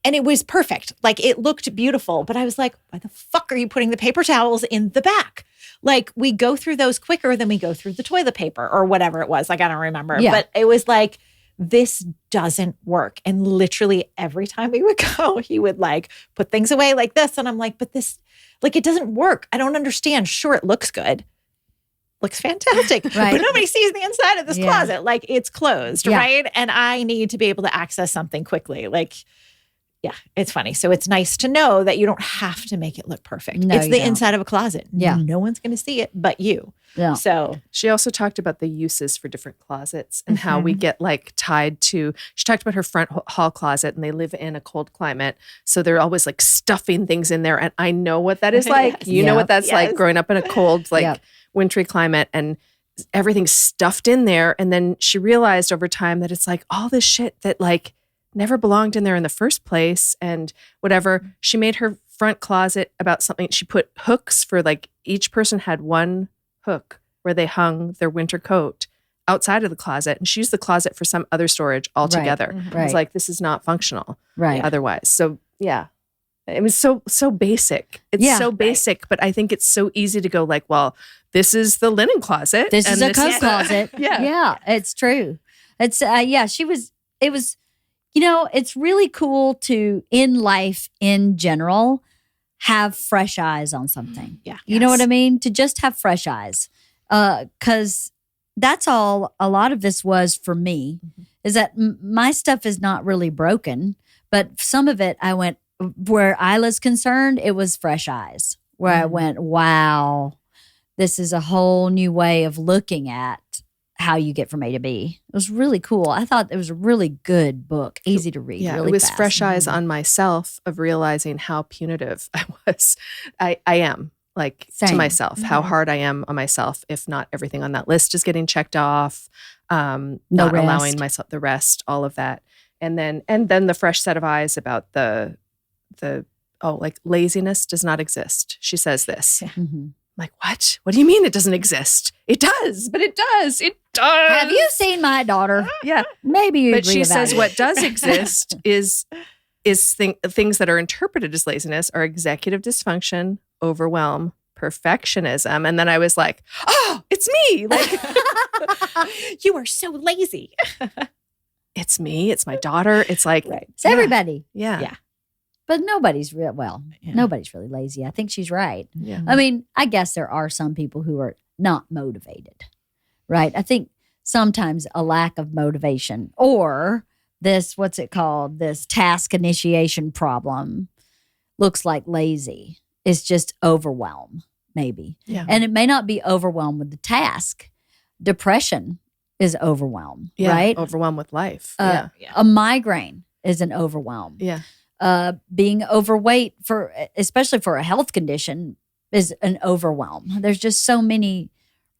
it was perfect. Like it looked beautiful, but I was like, why the fuck are you putting the paper towels in the back? Like we go through those quicker than we go through the toilet paper or whatever it was. Like, I don't remember, but it was like, this doesn't work. And literally every time we would go, he would like put things away like this. And I'm like, but this, like, it doesn't work. I don't understand. Sure, it looks good. Looks fantastic. But nobody sees the inside of this closet. Like it's closed, right? And I need to be able to access something quickly. Like, yeah, it's funny. So it's nice to know that you don't have to make it look perfect. No, it's the inside of a closet. Yeah. No one's going to see it but you. Yeah. So she also talked about the uses for different closets and how we get like tied to, she talked about her front hall closet and they live in a cold climate. So they're always like stuffing things in there. And I know what that is like. You know what that's like growing up in a cold, like wintry climate and everything's stuffed in there. And then she realized over time that it's like all this shit that like never belonged in there in the first place and whatever. She made her front closet about something. She put hooks for like each person had one hook where they hung their winter coat outside of the closet, and she used the closet for some other storage altogether. Right. It's like, this is not functional Right. otherwise. So yeah, it was so basic. It's so basic, but I think it's so easy to go like, well, this is the linen closet. This is a coat closet. Yeah, it's true. It's it was, it's really cool to, in life in general, have fresh eyes on something. Yeah. You know what I mean? To just have fresh eyes. Because that's all a lot of this was for me, is that my stuff is not really broken, but some of it I went, where Isla's concerned, it was fresh eyes, where I went, wow, this is a whole new way of looking at how you get from A to B. It was really cool. I thought it was a really good book, easy to read. Yeah, really it was fast. fresh eyes on myself of realizing how punitive I was. I am. Like Same. to myself, how hard I am on myself if not everything on that list is getting checked off, not allowing myself the rest, all of that. And then the fresh set of eyes about the like laziness does not exist. She says this. Yeah. I'm like, what? What do you mean it doesn't exist? It does, but it does. It does. Have you seen my daughter? Yeah. Maybe you. But she says what does exist is things that are interpreted as laziness are executive dysfunction, overwhelm, perfectionism. And then I was like, oh, it's me. Like, you are so lazy. it's me. It's my daughter. It's like, It's everybody. Yeah. Yeah. But nobody's nobody's really lazy. I think she's right. Yeah. I mean, I guess there are some people who are not motivated, right? I think sometimes a lack of motivation or this, what's it called? This task initiation problem looks like lazy. It's just overwhelm, maybe. Yeah. And it may not be overwhelmed with the task. Depression is overwhelm, right? Overwhelmed with life. Yeah. A migraine is an overwhelm. Yeah. Being overweight, especially for a health condition, is an overwhelm. There's just so many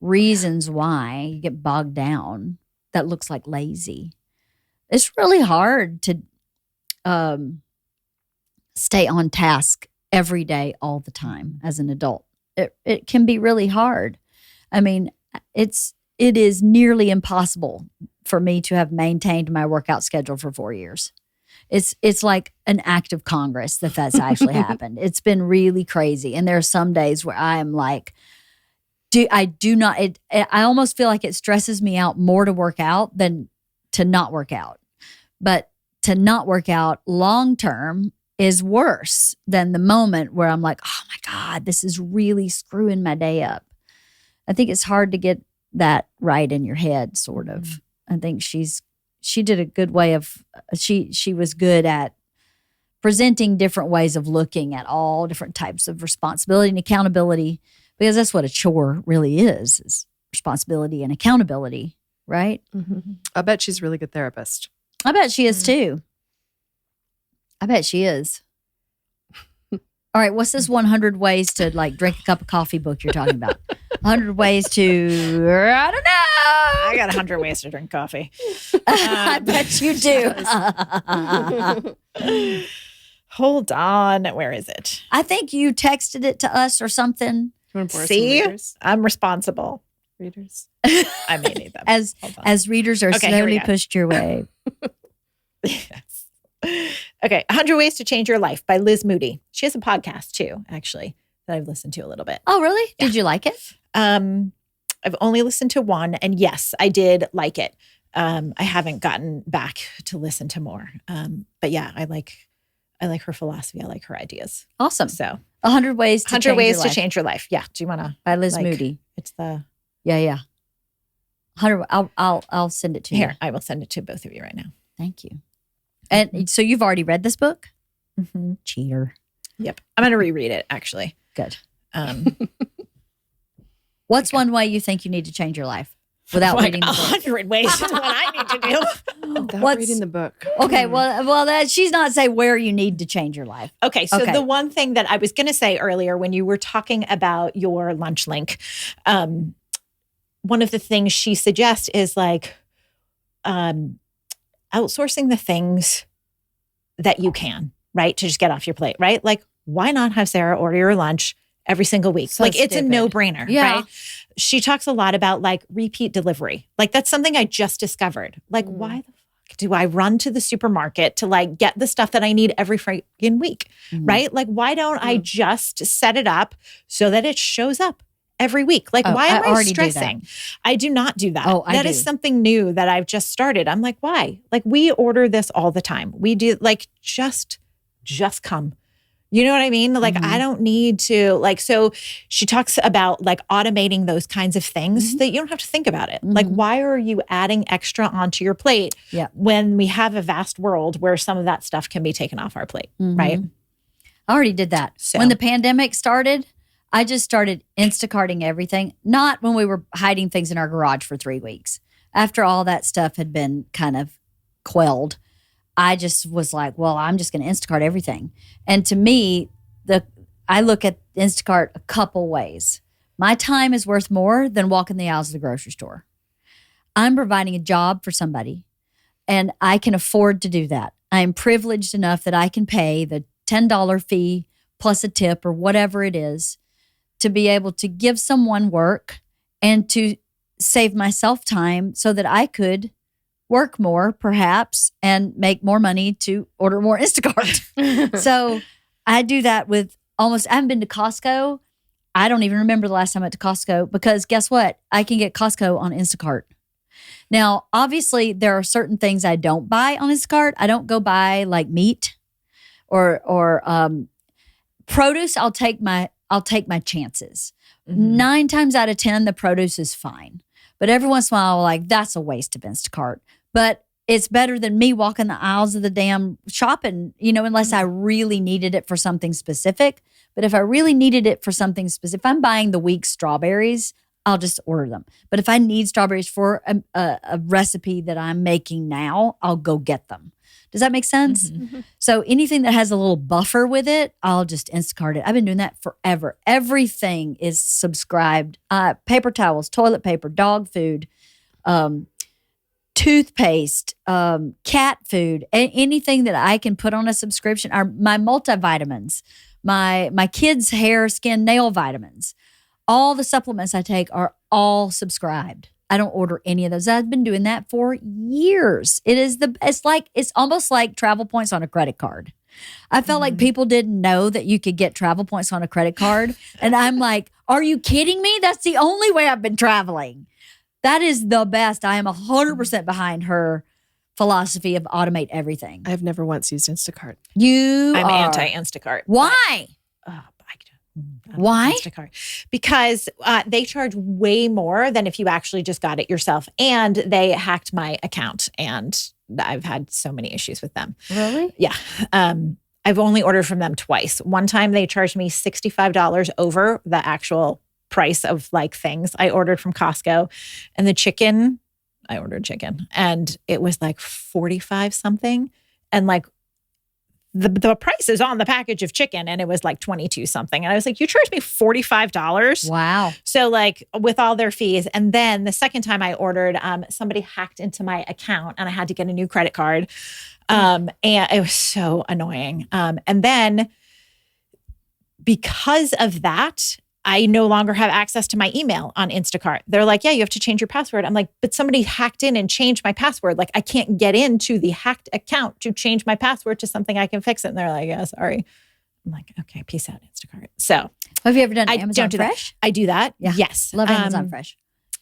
reasons why you get bogged down that looks like lazy. It's really hard to stay on task every day, all the time as an adult. It can be really hard. I mean, it is nearly impossible for me to have maintained my workout schedule for 4 years. It's like an act of Congress that's actually happened. It's been really crazy. And there are some days where I am like, I almost feel like it stresses me out more to work out than to not work out. But to not work out long term is worse than the moment where I'm like, oh my God, this is really screwing my day up. I think it's hard to get that right in your head, sort of. I think she did a good way of, she was good at presenting different ways of looking at all different types of responsibility and accountability, because that's what a chore really is responsibility and accountability, right? Mm-hmm. I bet she's a really good therapist. I bet she is too. I bet she is. All right, what's this 100 ways to like drink a cup of coffee book you're talking about? 100 ways to, I don't know. I got 100 ways to drink coffee. I bet you do. Hold on. Where is it? I think you texted it to us or something. You want to borrow some See? readers? I'm responsible. Readers. I may need them. As readers are Okay, here we slowly go. pushed your way. Yes. Okay. 100 Ways to Change Your Life by Liz Moody. She has a podcast too, actually, that I've listened to a little bit. Oh, really? Did you like it? I've only listened to one, and yes, I did like it. I haven't gotten back to listen to more. But yeah, I like her philosophy. I like her ideas. Awesome. So 100 ways to 100 change ways your to life. change your life. Yeah. Do you want to? By Liz like, Moody. It's the Yeah. 100. I'll send it to you. here. I will send it to both of you right now. Thank you. And so you've already read this book? Mm-hmm. Cheater. Yep. I'm going to reread it actually. Good. Um, What's one way you think you need to change your life? without like reading the book? 100 ways is what I need to do. Without reading the book. Okay, well, that she's not saying where you need to change your life. Okay, so the one thing that I was going to say earlier when you were talking about your lunch link, one of the things she suggests is like outsourcing the things that you can, right? To just get off your plate, right? Like, why not have Sarah order your lunch every single week? So like, it's a stupid. no-brainer, Yeah. right? She talks a lot about like repeat delivery. Like, that's something I just discovered. Like, why the fuck do I run to the supermarket to like get the stuff that I need every freaking week, right? Like, why don't I just set it up so that it shows up every week? Like, why am I stressing? I do not do that. Oh, that is something new that I've just started. I'm like, why? Like, we order this all the time. We do like, just come. You know what I mean? Like, I don't need to like, so she talks about like automating those kinds of things so that you don't have to think about it. Like, why are you adding extra onto your plate when we have a vast world where some of that stuff can be taken off our plate, right? I already did that. So- When the pandemic started, I just started Instacarting everything. Not when we were hiding things in our garage for 3 weeks. After all that stuff had been kind of quelled, I just was like, well, I'm just going to Instacart everything. And to me, I look at Instacart a couple ways. My time is worth more than walking the aisles of the grocery store. I'm providing a job for somebody, and I can afford to do that. I am privileged enough that I can pay the $10 fee plus a tip or whatever it is to be able to give someone work and to save myself time so that I could work more, perhaps, and make more money to order more Instacart. So I do that with I haven't been to Costco. I don't even remember the last time I went to Costco because guess what? I can get Costco on Instacart. Now, obviously, there are certain things I don't buy on Instacart. I don't go buy like meat or produce. I'll take my chances. 9 times out of 10, the produce is fine. But every once in a while, like, that's a waste of Instacart. But it's better than me walking the aisles of the damn shopping, unless I really needed it for something specific. But if I really needed it for something specific, if I'm buying the week's strawberries, I'll just order them. But if I need strawberries for a recipe that I'm making now, I'll go get them. Does that make sense? So anything that has a little buffer with it, I'll just Instacart it. I've been doing that forever. Everything is subscribed. Paper towels, toilet paper, dog food, toothpaste, cat food, anything that I can put on a subscription. My multivitamins, my kids' hair, skin, nail vitamins. All the supplements I take are all subscribed. I don't order any of those. I've been doing that for years. It's almost like travel points on a credit card. I felt like people didn't know that you could get travel points on a credit card. And I'm like, are you kidding me? That's the only way I've been traveling. That is the best. I am 100% behind her philosophy of automate everything. I've never once used Instacart. I'm anti-Instacart. Why? Why? Instacart. Because they charge way more than if you actually just got it yourself. And they hacked my account. And I've had so many issues with them. Really? Yeah. I've only ordered from them twice. One time they charged me $65 over the actual price of like things I ordered from Costco. And I ordered chicken. And it was like 45 something. And like, the price is on the package of chicken and it was like 22 something. And I was like, you charged me $45. Wow. So like with all their fees. And then the second time I ordered, somebody hacked into my account and I had to get a new credit card. And it was so annoying. And then because of that, I no longer have access to my email on Instacart. They're like, yeah, you have to change your password. I'm like, but somebody hacked in and changed my password. Like I can't get into the hacked account to change my password to something I can fix it. And they're like, yeah, sorry. I'm like, okay, peace out, Instacart. So have you ever done Amazon Fresh? I do that. Yeah. Yes. Love Amazon Fresh.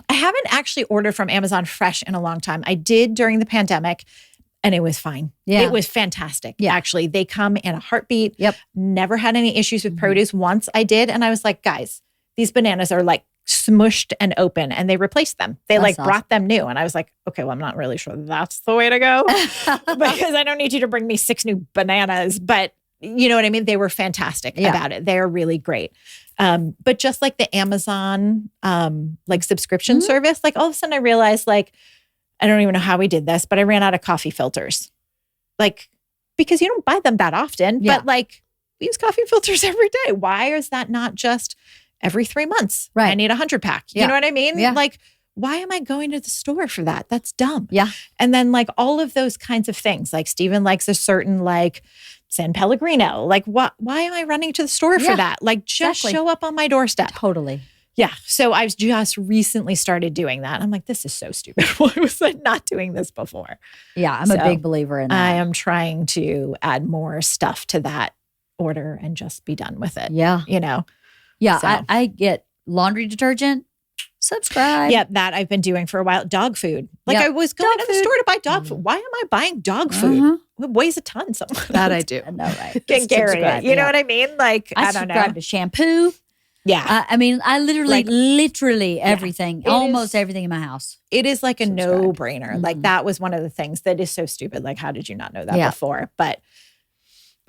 I haven't actually ordered from Amazon Fresh in a long time. I did during the pandemic. And it was fine. Yeah. It was fantastic. Yeah. Actually, they come in a heartbeat. Yep. Never had any issues with produce. Once I did. And I was like, guys, these bananas are like smushed and open. And they replaced them. They That's brought them new. And I was like, okay, well, I'm not really sure that's the way to go. Because I don't need you to bring me 6 new bananas. But you know what I mean? They were fantastic about it. They're really great. But just like the Amazon, like subscription service, like all of a sudden I realized like, I don't even know how we did this, but I ran out of coffee filters. Like, because you don't buy them that often, but like we use coffee filters every day. Why is that not just every 3 months? Right. I need 100 pack. You know what I mean? Yeah. Like, why am I going to the store for that? That's dumb. Yeah. And then like all of those kinds of things, like Steven likes a certain like San Pellegrino. Like why am I running to the store for that? Like just show up on my doorstep. Totally. Yeah. So I've just recently started doing that. I'm like, this is so stupid. Why was I not doing this before? Yeah. I'm a big believer in that. I am trying to add more stuff to that order and just be done with it. Yeah. You know? Yeah. So. I get laundry detergent. Subscribe. Yep, that I've been doing for a while. Dog food. Like I was going to the store to buy dog food. Why am I buying dog food? It weighs a ton. That I do. I know, right? Can carry it. You know what I mean? Like I don't know. subscribe to shampoo. Yeah. I mean, I literally everything, almost is, everything in my house. It is like a no-brainer. Like that was one of the things that is so stupid. Like, how did you not know that before? But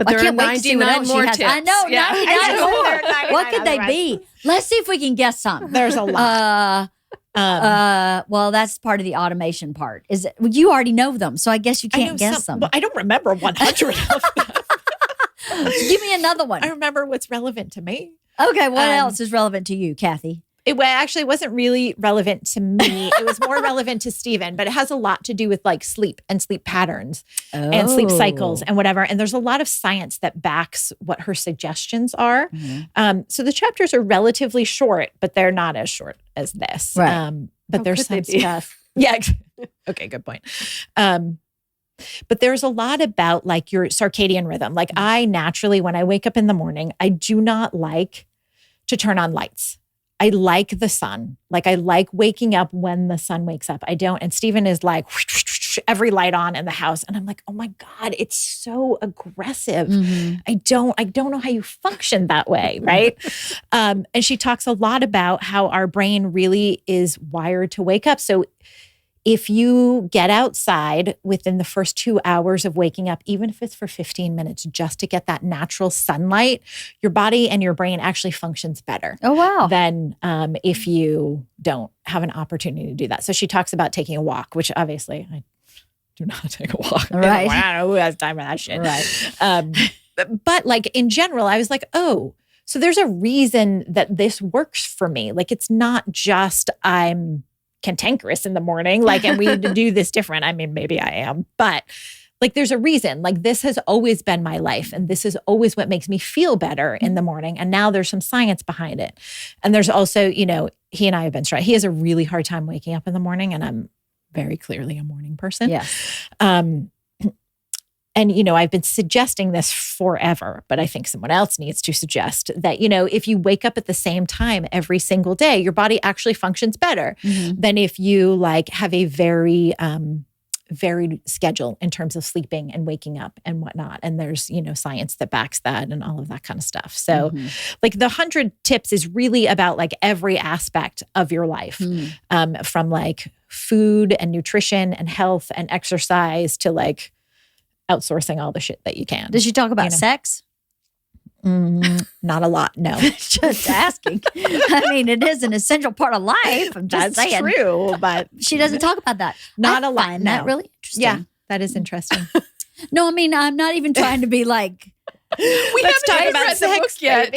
there are 99 more tips. I know, 99 more. What could they be? Let's see if we can guess some. There's a lot. Well, that's part of the automation part. Is it, you already know them, so I guess you can't guess them. Well, I don't remember 100 of them. Give me another one. I remember what's relevant to me. Okay, what else is relevant to you, Cathy? It actually wasn't really relevant to me. It was more relevant to Steven, but it has a lot to do with like sleep and sleep patterns and sleep cycles and whatever. And there's a lot of science that backs what her suggestions are. So the chapters are relatively short, but they're not as short as this. Right. But there's some stuff. Yeah. Okay, good point. But there's a lot about like your circadian rhythm. Like I naturally, when I wake up in the morning, I do not like to turn on lights. I like the sun. Like I like waking up when the sun wakes up. I don't. And Steven is like every light on in the house. And I'm like, oh my God, it's so aggressive. I don't know how you function that way. Right. And she talks a lot about how our brain really is wired to wake up. So if you get outside within the first 2 hours of waking up, even if it's for 15 minutes, just to get that natural sunlight, your body and your brain actually functions better. Oh, wow. Than if you don't have an opportunity to do that. So she talks about taking a walk, which obviously I do not take a walk. Right. I don't know who has time for that shit. Right. But like in general, I was like, oh, so there's a reason that this works for me. Like it's not just I'm cantankerous in the morning, like, and we do this different. I mean, maybe I am, but like, there's a reason. Like, this has always been my life, and this is always what makes me feel better in the morning. And now there's some science behind it. And there's also, you know, he and I have been straight. He has a really hard time waking up in the morning, and I'm very clearly a morning person. Yes. And, you know, I've been suggesting this forever, but I think someone else needs to suggest that, you know, if you wake up at the same time every single day, your body actually functions better than if you like have a very varied schedule in terms of sleeping and waking up and whatnot. And there's, you know, science that backs that and all of that kind of stuff. So like the 100 tips is really about like every aspect of your life, from like food and nutrition and health and exercise to like outsourcing all the shit that you can. Does she talk about sex? Not a lot, no. Just asking. I mean, it is an essential part of life. I'm just That's saying. true, but She doesn't talk about that. Not I a lot, find no. that really interesting. Yeah, that is interesting. No, I mean, I'm not even trying to be like, We haven't even read the book yet.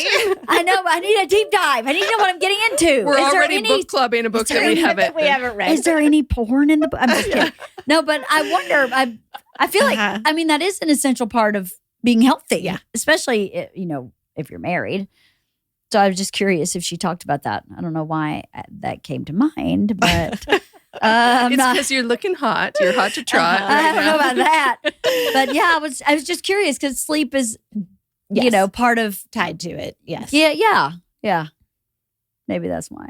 I know, I need a deep dive. I need to know what I'm getting into. We're Is there already book clubbing a book that we haven't. We haven't read. Is there any porn in the book? I'm just kidding. No, but I wonder, I feel like, I mean, that is an essential part of being healthy. Yeah. Especially, you know, if you're married. So I was just curious if she talked about that. I don't know why that came to mind, but it's because you're looking hot. You're hot to trot. I don't know about that. But yeah, I was just curious because sleep is, you know, part of tied to it. Yes. Yeah. Maybe that's why.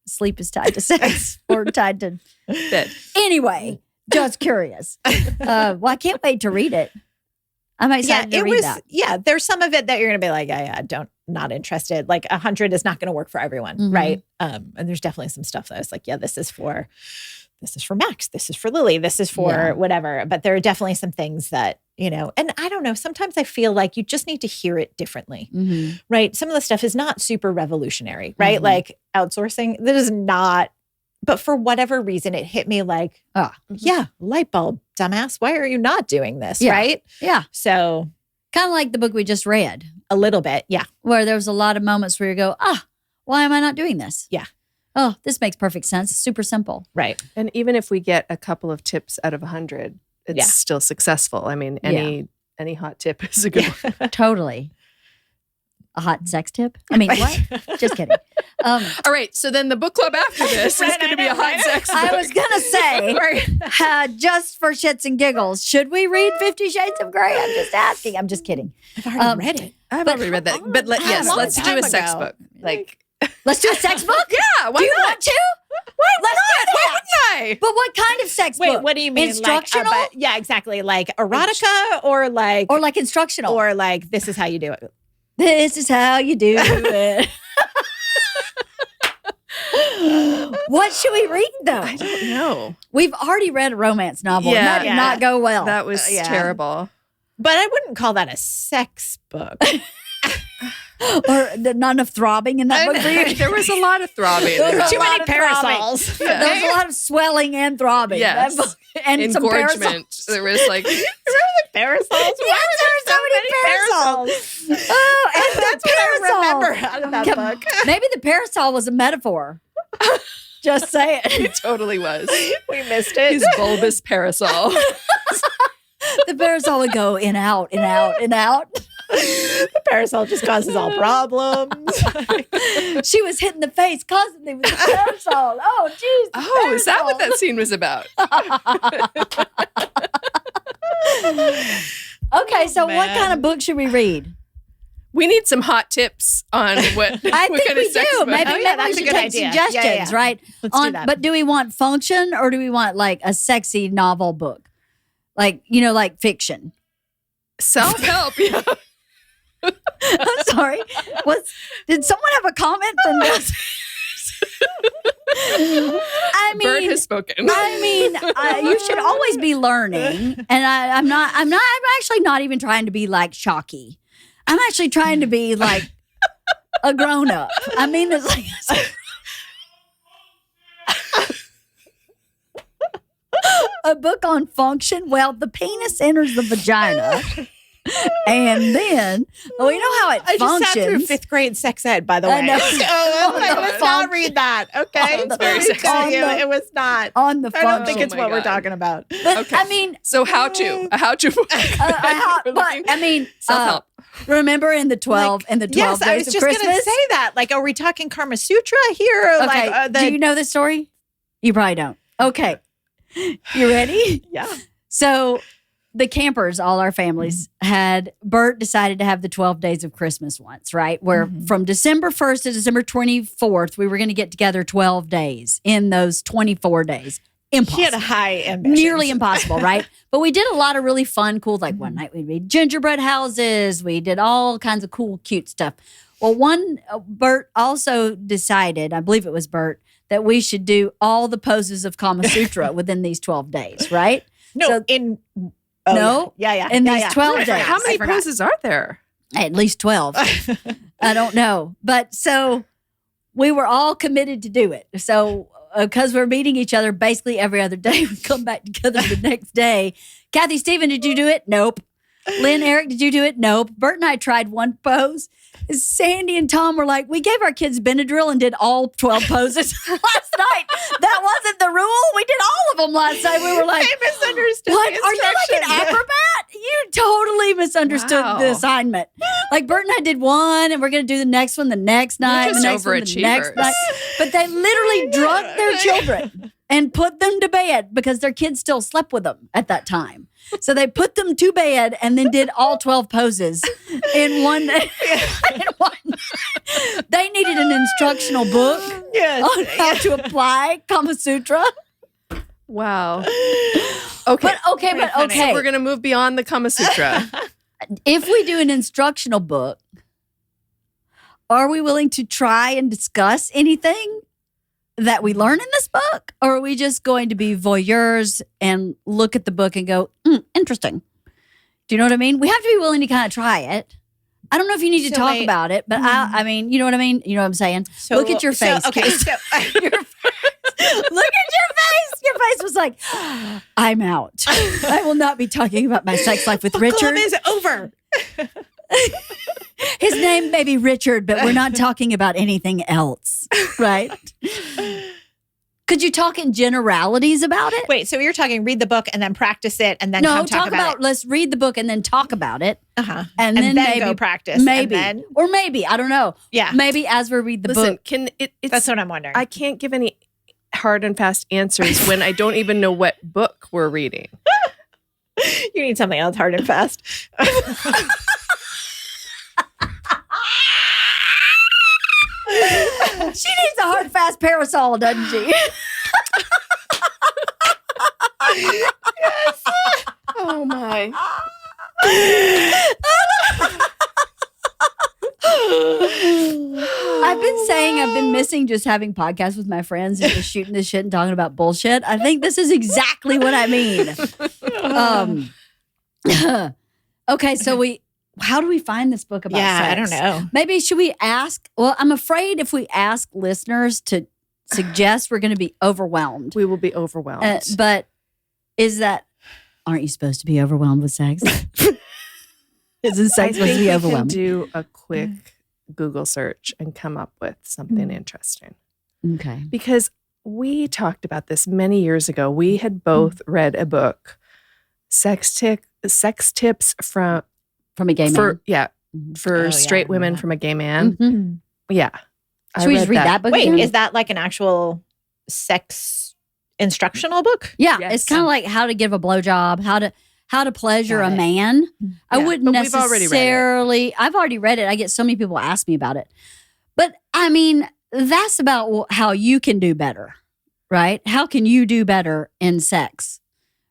Sleep is tied to sex or tied to bed. Anyway, just curious. Well, I can't wait to read it. I'm excited to read that. Yeah, there's some of it that you're going to be like, not interested. Like 100 is not going to work for everyone, right? And there's definitely some stuff that I was like, yeah, this is for Max, this is for Lily, this is for whatever. But there are definitely some things that And I don't know, sometimes I feel like you just need to hear it differently, Mm-hmm. right? Some of the stuff is not super revolutionary, right? Like outsourcing, that is not, but for whatever reason, it hit me like, yeah, light bulb, dumbass. Why are you not doing this, right? Yeah. So kind of like the book we just read. A little bit, yeah. Where there was a lot of moments where you go, why am I not doing this? Yeah. Oh, this makes perfect sense. It's super simple. Right. And even if we get a couple of tips out of 100, it's still successful. I mean, any hot tip is a good one. Totally. A hot sex tip? I mean, what? Just kidding. All right. So then the book club after this is going to be a hot sex book. I was going to say, just for shits and giggles, should we read 50 Shades of Grey? I'm just asking. I'm just kidding. I've already read it. I've already read that. But let's do a sex book. Let's do a sex book? Yeah. Why do you not? want to? Why not? Why wouldn't I? But what kind of sex book? Wait, what do you mean? Instructional? Yeah, exactly. Like erotica or like instructional. Or like this is how you do it. This is how you do it. What should we read, though? I don't know. We've already read a romance novel. Yeah, that did not go well. That was terrible. But I wouldn't call that a sex book. Or not enough throbbing in that book for you? There was a lot of throbbing. There were too many parasols. Yeah. There was a lot of swelling and throbbing. Yes. And engorgement. There was like... Remember the parasols? Yes, there were so many parasols. Oh, and that's what I remember out of that book. Maybe the parasol was a metaphor. Just say it. It totally was. We missed it. His bulbous parasol. The parasol would go in, out, in, out, in, out. The parasol just causes all problems. She was hit in the face constantly with the parasol. Oh, jeez. Oh, is that what that scene was about? Okay, so what kind of book should we read? We need some hot tips on what I think kind we of sex do. book. Maybe that's we a should good take idea. suggestions, Yeah. right? Let's do that. But do we want function or do we want like a sexy novel book? Like, like fiction. Self-help, yeah. I'm sorry. Did someone have a comment from this? I mean, Bert has spoken. You should always be learning, and I'm actually not even trying to be like shocky. I'm actually trying to be like a grown up. I mean, it's like a book on function. Well, the penis enters the vagina. And then, you know how it I functions. just sat through 5th grade sex ed, by the way. I know. I did not read that. Okay, It's very sexy. it was not on the function. I don't think it's Oh my what we're God. talking about. But, Okay. I mean, So how to self-help. Remember in the 12 Yes, days I was of just going Christmas? to say that. Like, are we talking Kama Sutra here? Or Okay, like, do you know this story? You probably don't. Okay. You ready? Yeah. So the campers, all our families, Bert decided to have the 12 days of Christmas once, right? Where from December 1st to December 24th, we were going to get together 12 days in those 24 days. Impossible. He had a high ambition. Nearly impossible, right? But we did a lot of really fun, cool, like one night we made gingerbread houses. We did all kinds of cool, cute stuff. Well, Bert also decided, I believe it was Bert, that we should do all the poses of Kama Sutra within these 12 days, right? No, in these 12 days. How many poses are there? At least 12. I don't know. But so we were all committed to do it. So because we're meeting each other basically every other day, we come back together the next day. Kathy, Stephen, did you do it? Nope. Lynn, Eric, did you do it? Nope. Bert and I tried one pose. Sandy and Tom were like, we gave our kids Benadryl and did all 12 poses last night. That wasn't the rule. We did all of them last night. We were like, I misunderstood. What? Are you like an acrobat? You totally misunderstood the assignment. Like Bert and I did one, and we're going to do the next one the next night. You're just the next one the next overachievers. night. But they literally drugged their children and put them to bed because their kids still slept with them at that time. So they put them to bed and then did all 12 poses in one. They needed an instructional book on how to apply Kama Sutra. Wow. Okay. But okay. So we're going to move beyond the Kama Sutra. If we do an instructional book, are we willing to try and discuss anything that we learn in this book? Or are we just going to be voyeurs and look at the book and go, interesting? Do you know what I mean? We have to be willing to kind of try it. I don't know if you need to talk about it, but I mean, you know what I mean? You know what I'm saying? So, look at your face. Okay. Look at your face. Your face was like, I'm out. I will not be talking about my sex life with Richard. Club is over. His name may be Richard, but we're not talking about anything else, right? Could you talk in generalities about it? Wait, so you're talking read the book and then practice it and then come talk about it? Let's read the book and then talk about it. And then maybe go practice. Maybe. Or maybe, I don't know. Yeah. Maybe as we read the book. That's what I'm wondering. I can't give any hard and fast answers when I don't even know what book we're reading. You need something else hard and fast. She needs a hard, fast parasol, doesn't she? Yes. Oh my. I've been missing just having podcasts with my friends and just shooting this shit and talking about bullshit. I think this is exactly what I mean. Okay, so how do we find this book about sex? I don't know. Maybe should we ask? Well, I'm afraid if we ask listeners to suggest, we're going to be overwhelmed. We will be overwhelmed. But aren't you supposed to be overwhelmed with sex? Isn't sex supposed to be overwhelming? Do a quick Google search and come up with something interesting. Okay. Because we talked about this many years ago. We had both read a book, Sex Tips from a gay man. For straight women from a gay man. Mm-hmm. Yeah. Should we just read that book? Wait, again? is that like an actual sex instructional book? Yeah, Yes. it's kind of like how to give a blowjob, how to pleasure a man. I wouldn't but necessarily. I've already read it. I get so many people ask me about it. But I mean, that's about how you can do better, right? How can you do better in sex,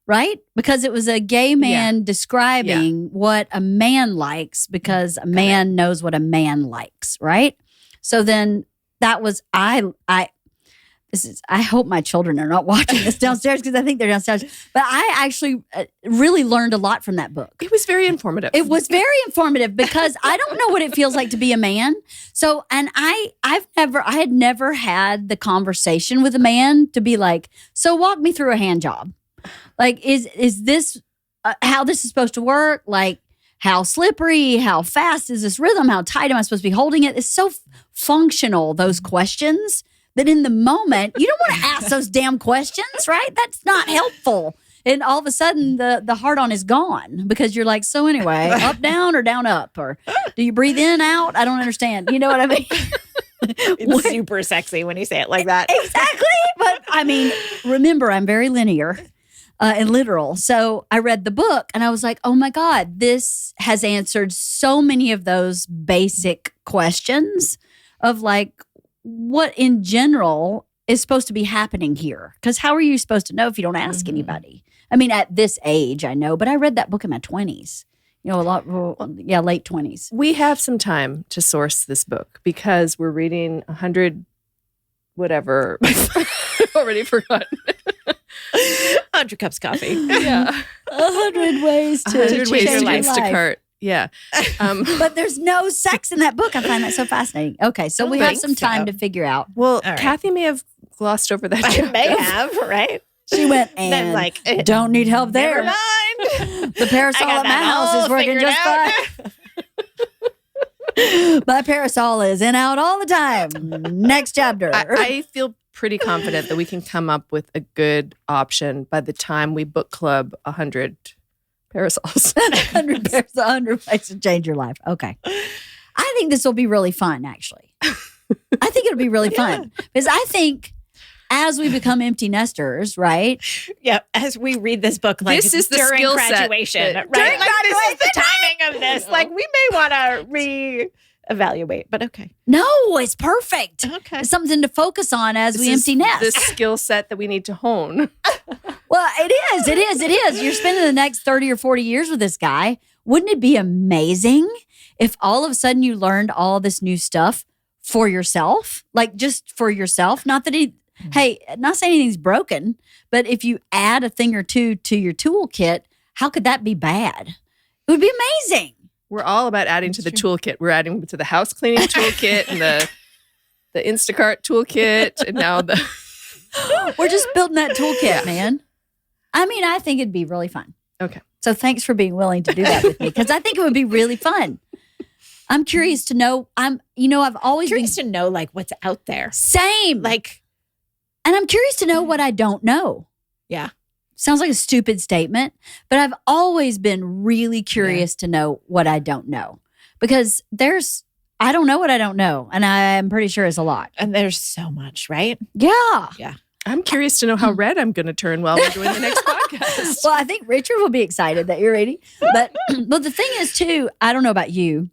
right? Because it was a gay man describing what a man likes because a man knows what a man likes, right? So then that was I hope my children are not watching this downstairs because I think they're downstairs. But I actually really learned a lot from that book. It was very informative. It was very informative because I don't know what it feels like to be a man. So, and I had never had the conversation with a man to be like, so walk me through a hand job. Like, is this how this is supposed to work? Like, how slippery, how fast is this rhythm? How tight am I supposed to be holding it? It's so functional, those questions, that in the moment, you don't want to ask those damn questions, right? That's not helpful. And all of a sudden, the hard-on is gone because you're like, so anyway, up, down, or down, up? Or do you breathe in, out? I don't understand. You know what I mean? It's super sexy when you say it like that. Exactly. But I mean, remember, I'm very linear and literal. So I read the book and I was like, oh my God, this has answered so many of those basic questions of like, what in general is supposed to be happening here? Because how are you supposed to know if you don't ask anybody? I mean, at this age, I know, but I read that book in my 20s. You know, late 20s. We have some time to source this book because we're reading 100 whatever. Already forgotten. 100 cups of coffee. Yeah. 100 ways to 100 ways change to your Instacart. life. Yeah. But there's no sex in that book. I find that so fascinating. Okay, so we have some time to figure out. Well, right. Cathy may have glossed over that. I may have, right? She went, And and I'm like, don't need help there. Never mind. The parasol at my house is working just fine. My parasol is in out all the time. Next chapter. I feel pretty confident that we can come up with a good option by the time we book club 100 parasols. 100 ways to change your life. Okay. I think this will be really fun, actually. I think it'll be really fun. Because I think as we become empty nesters, right? Yeah, as we read this book, like this is the during skill set graduation, that- right? During Like, this is the graduation. timing of this. Like, we may want to reevaluate, but okay. No, it's perfect. Okay. It's something to focus on as we empty nest. This skill set that we need to hone. Well, it is. You're spending the next 30 or 40 years with this guy. Wouldn't it be amazing if all of a sudden you learned all this new stuff for yourself? Like just for yourself? Not that hey, not saying anything's broken, but if you add a thing or two to your toolkit, how could that be bad? It It would be amazing. We're all about adding to the toolkit. We're adding to the house cleaning toolkit and the Instacart toolkit, and now we're just building that toolkit, man. I mean, I think it'd be really fun. Okay. So thanks for being willing to do that with me, because I think it would be really fun. I'm curious to know. I've always Curious to know like what's out there. Same. Like, and I'm curious to know what I don't know. Yeah. Sounds like a stupid statement, but I've always been really curious to know what I don't know, because I don't know what I don't know. And I'm pretty sure it's a lot. And there's so much, right? Yeah. Yeah. I'm curious to know how red I'm going to turn while we're doing the next podcast. Well, I think Richard will be excited that you're ready. But the thing is too, I don't know about you,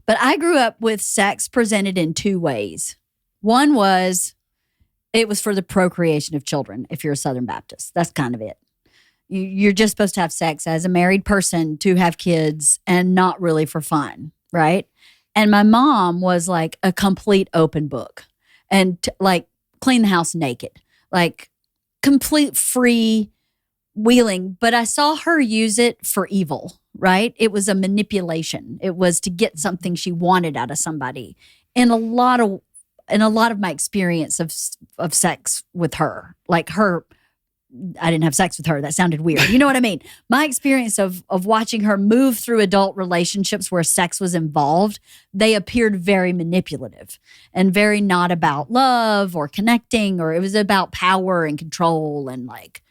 but I grew up with sex presented in two ways. One was, it was for the procreation of children. If you're a Southern Baptist, that's kind of it. You're just supposed to have sex as a married person to have kids, and not really for fun, right? And my mom was like a complete open book, and like clean the house naked, like complete free wheeling. But I saw her use it for evil, right? It was a manipulation. It was to get something she wanted out of somebody. And a lot of my experience of sex with her, like her, I didn't have sex with her. That sounded weird. You know what I mean? My experience of watching her move through adult relationships where sex was involved, they appeared very manipulative and very not about love or connecting, or it was about power and control and like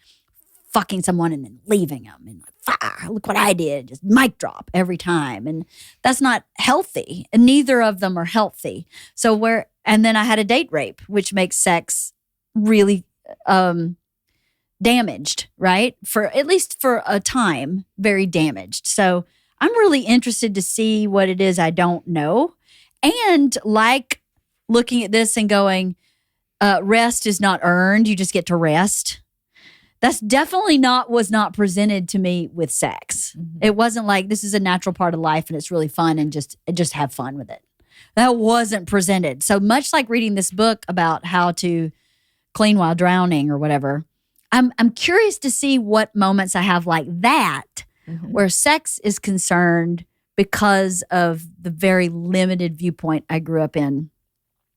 fucking someone and then leaving them and like, look what I did, just mic drop every time. And that's not healthy. And neither of them are healthy. And then I had a date rape, which makes sex really damaged, right? At least for a time, very damaged. So I'm really interested to see what it is I don't know. And like looking at this and going, rest is not earned. You just get to rest. That's definitely was not presented to me with sex. Mm-hmm. It wasn't like this is a natural part of life and it's really fun and just have fun with it. That wasn't presented. So much like reading this book about how to clean while drowning or whatever, I'm curious to see what moments I have like that, where sex is concerned because of the very limited viewpoint I grew up in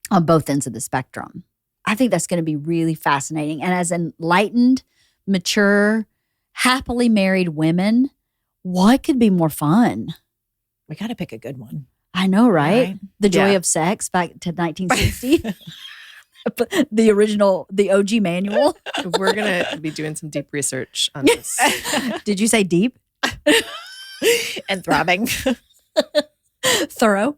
on both ends of the spectrum. I think that's going to be really fascinating. And as enlightened, mature, happily married women, what could be more fun? We got to pick a good one. I know, right? The Joy of Sex back to 1960. The original, the OG manual. We're going to be doing some deep research on this. Did you say deep? And throbbing. Thorough.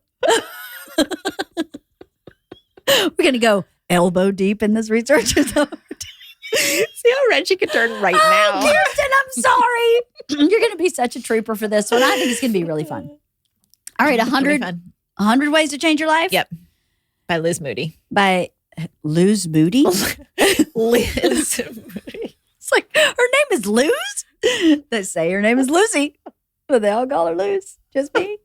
We're going to go elbow deep in this research. See how red she could turn right now. Kirsten, I'm sorry. You're going to be such a trooper for this one. I think it's going to be really fun. All right, 100 ways to change your life? Yep. By Liz Moody. By Liz Moody? Liz Moody. It's like, her name is Luz? They say her name is Lucy, but they all call her Luz. Just me.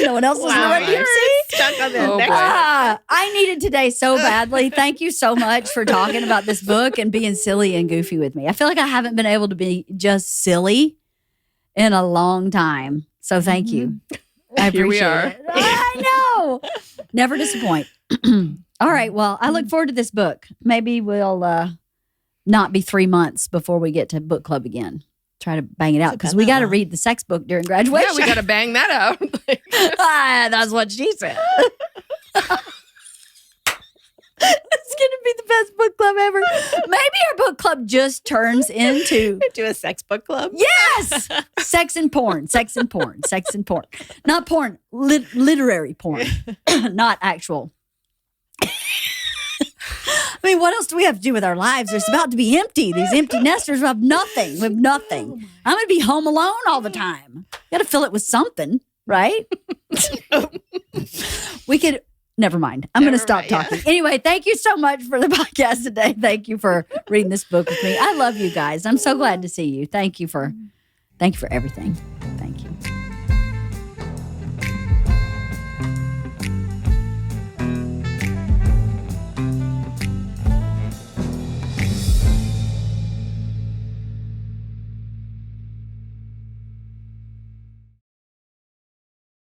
No one else is around here. Stuck on that. I needed today so badly. Thank you so much for talking about this book and being silly and goofy with me. I feel like I haven't been able to be just silly in a long time. So thank you. I appreciate Here we are. it. I know. Never disappoint. All right. Well, I look forward to this book. Maybe we'll not be 3 months before we get to book club again. Try to bang it out because we got to read the sex book during graduation. Yeah, we got to bang that out. That's what she said. It's going to be the best book club ever. Maybe our book club just turns into a sex book club. Yes, sex and porn. Not porn, literary porn, not actual. I mean, what else do we have to do with our lives? It's about to be empty. These empty nesters have nothing. We have nothing. I'm going to be home alone all the time. Got to fill it with something, right? We could. Never mind. I'm going to stop talking. Yeah. Anyway, thank you so much for the podcast today. Thank you for reading this book with me. I love you guys. I'm so glad to see you. Thank you for everything. Thank you.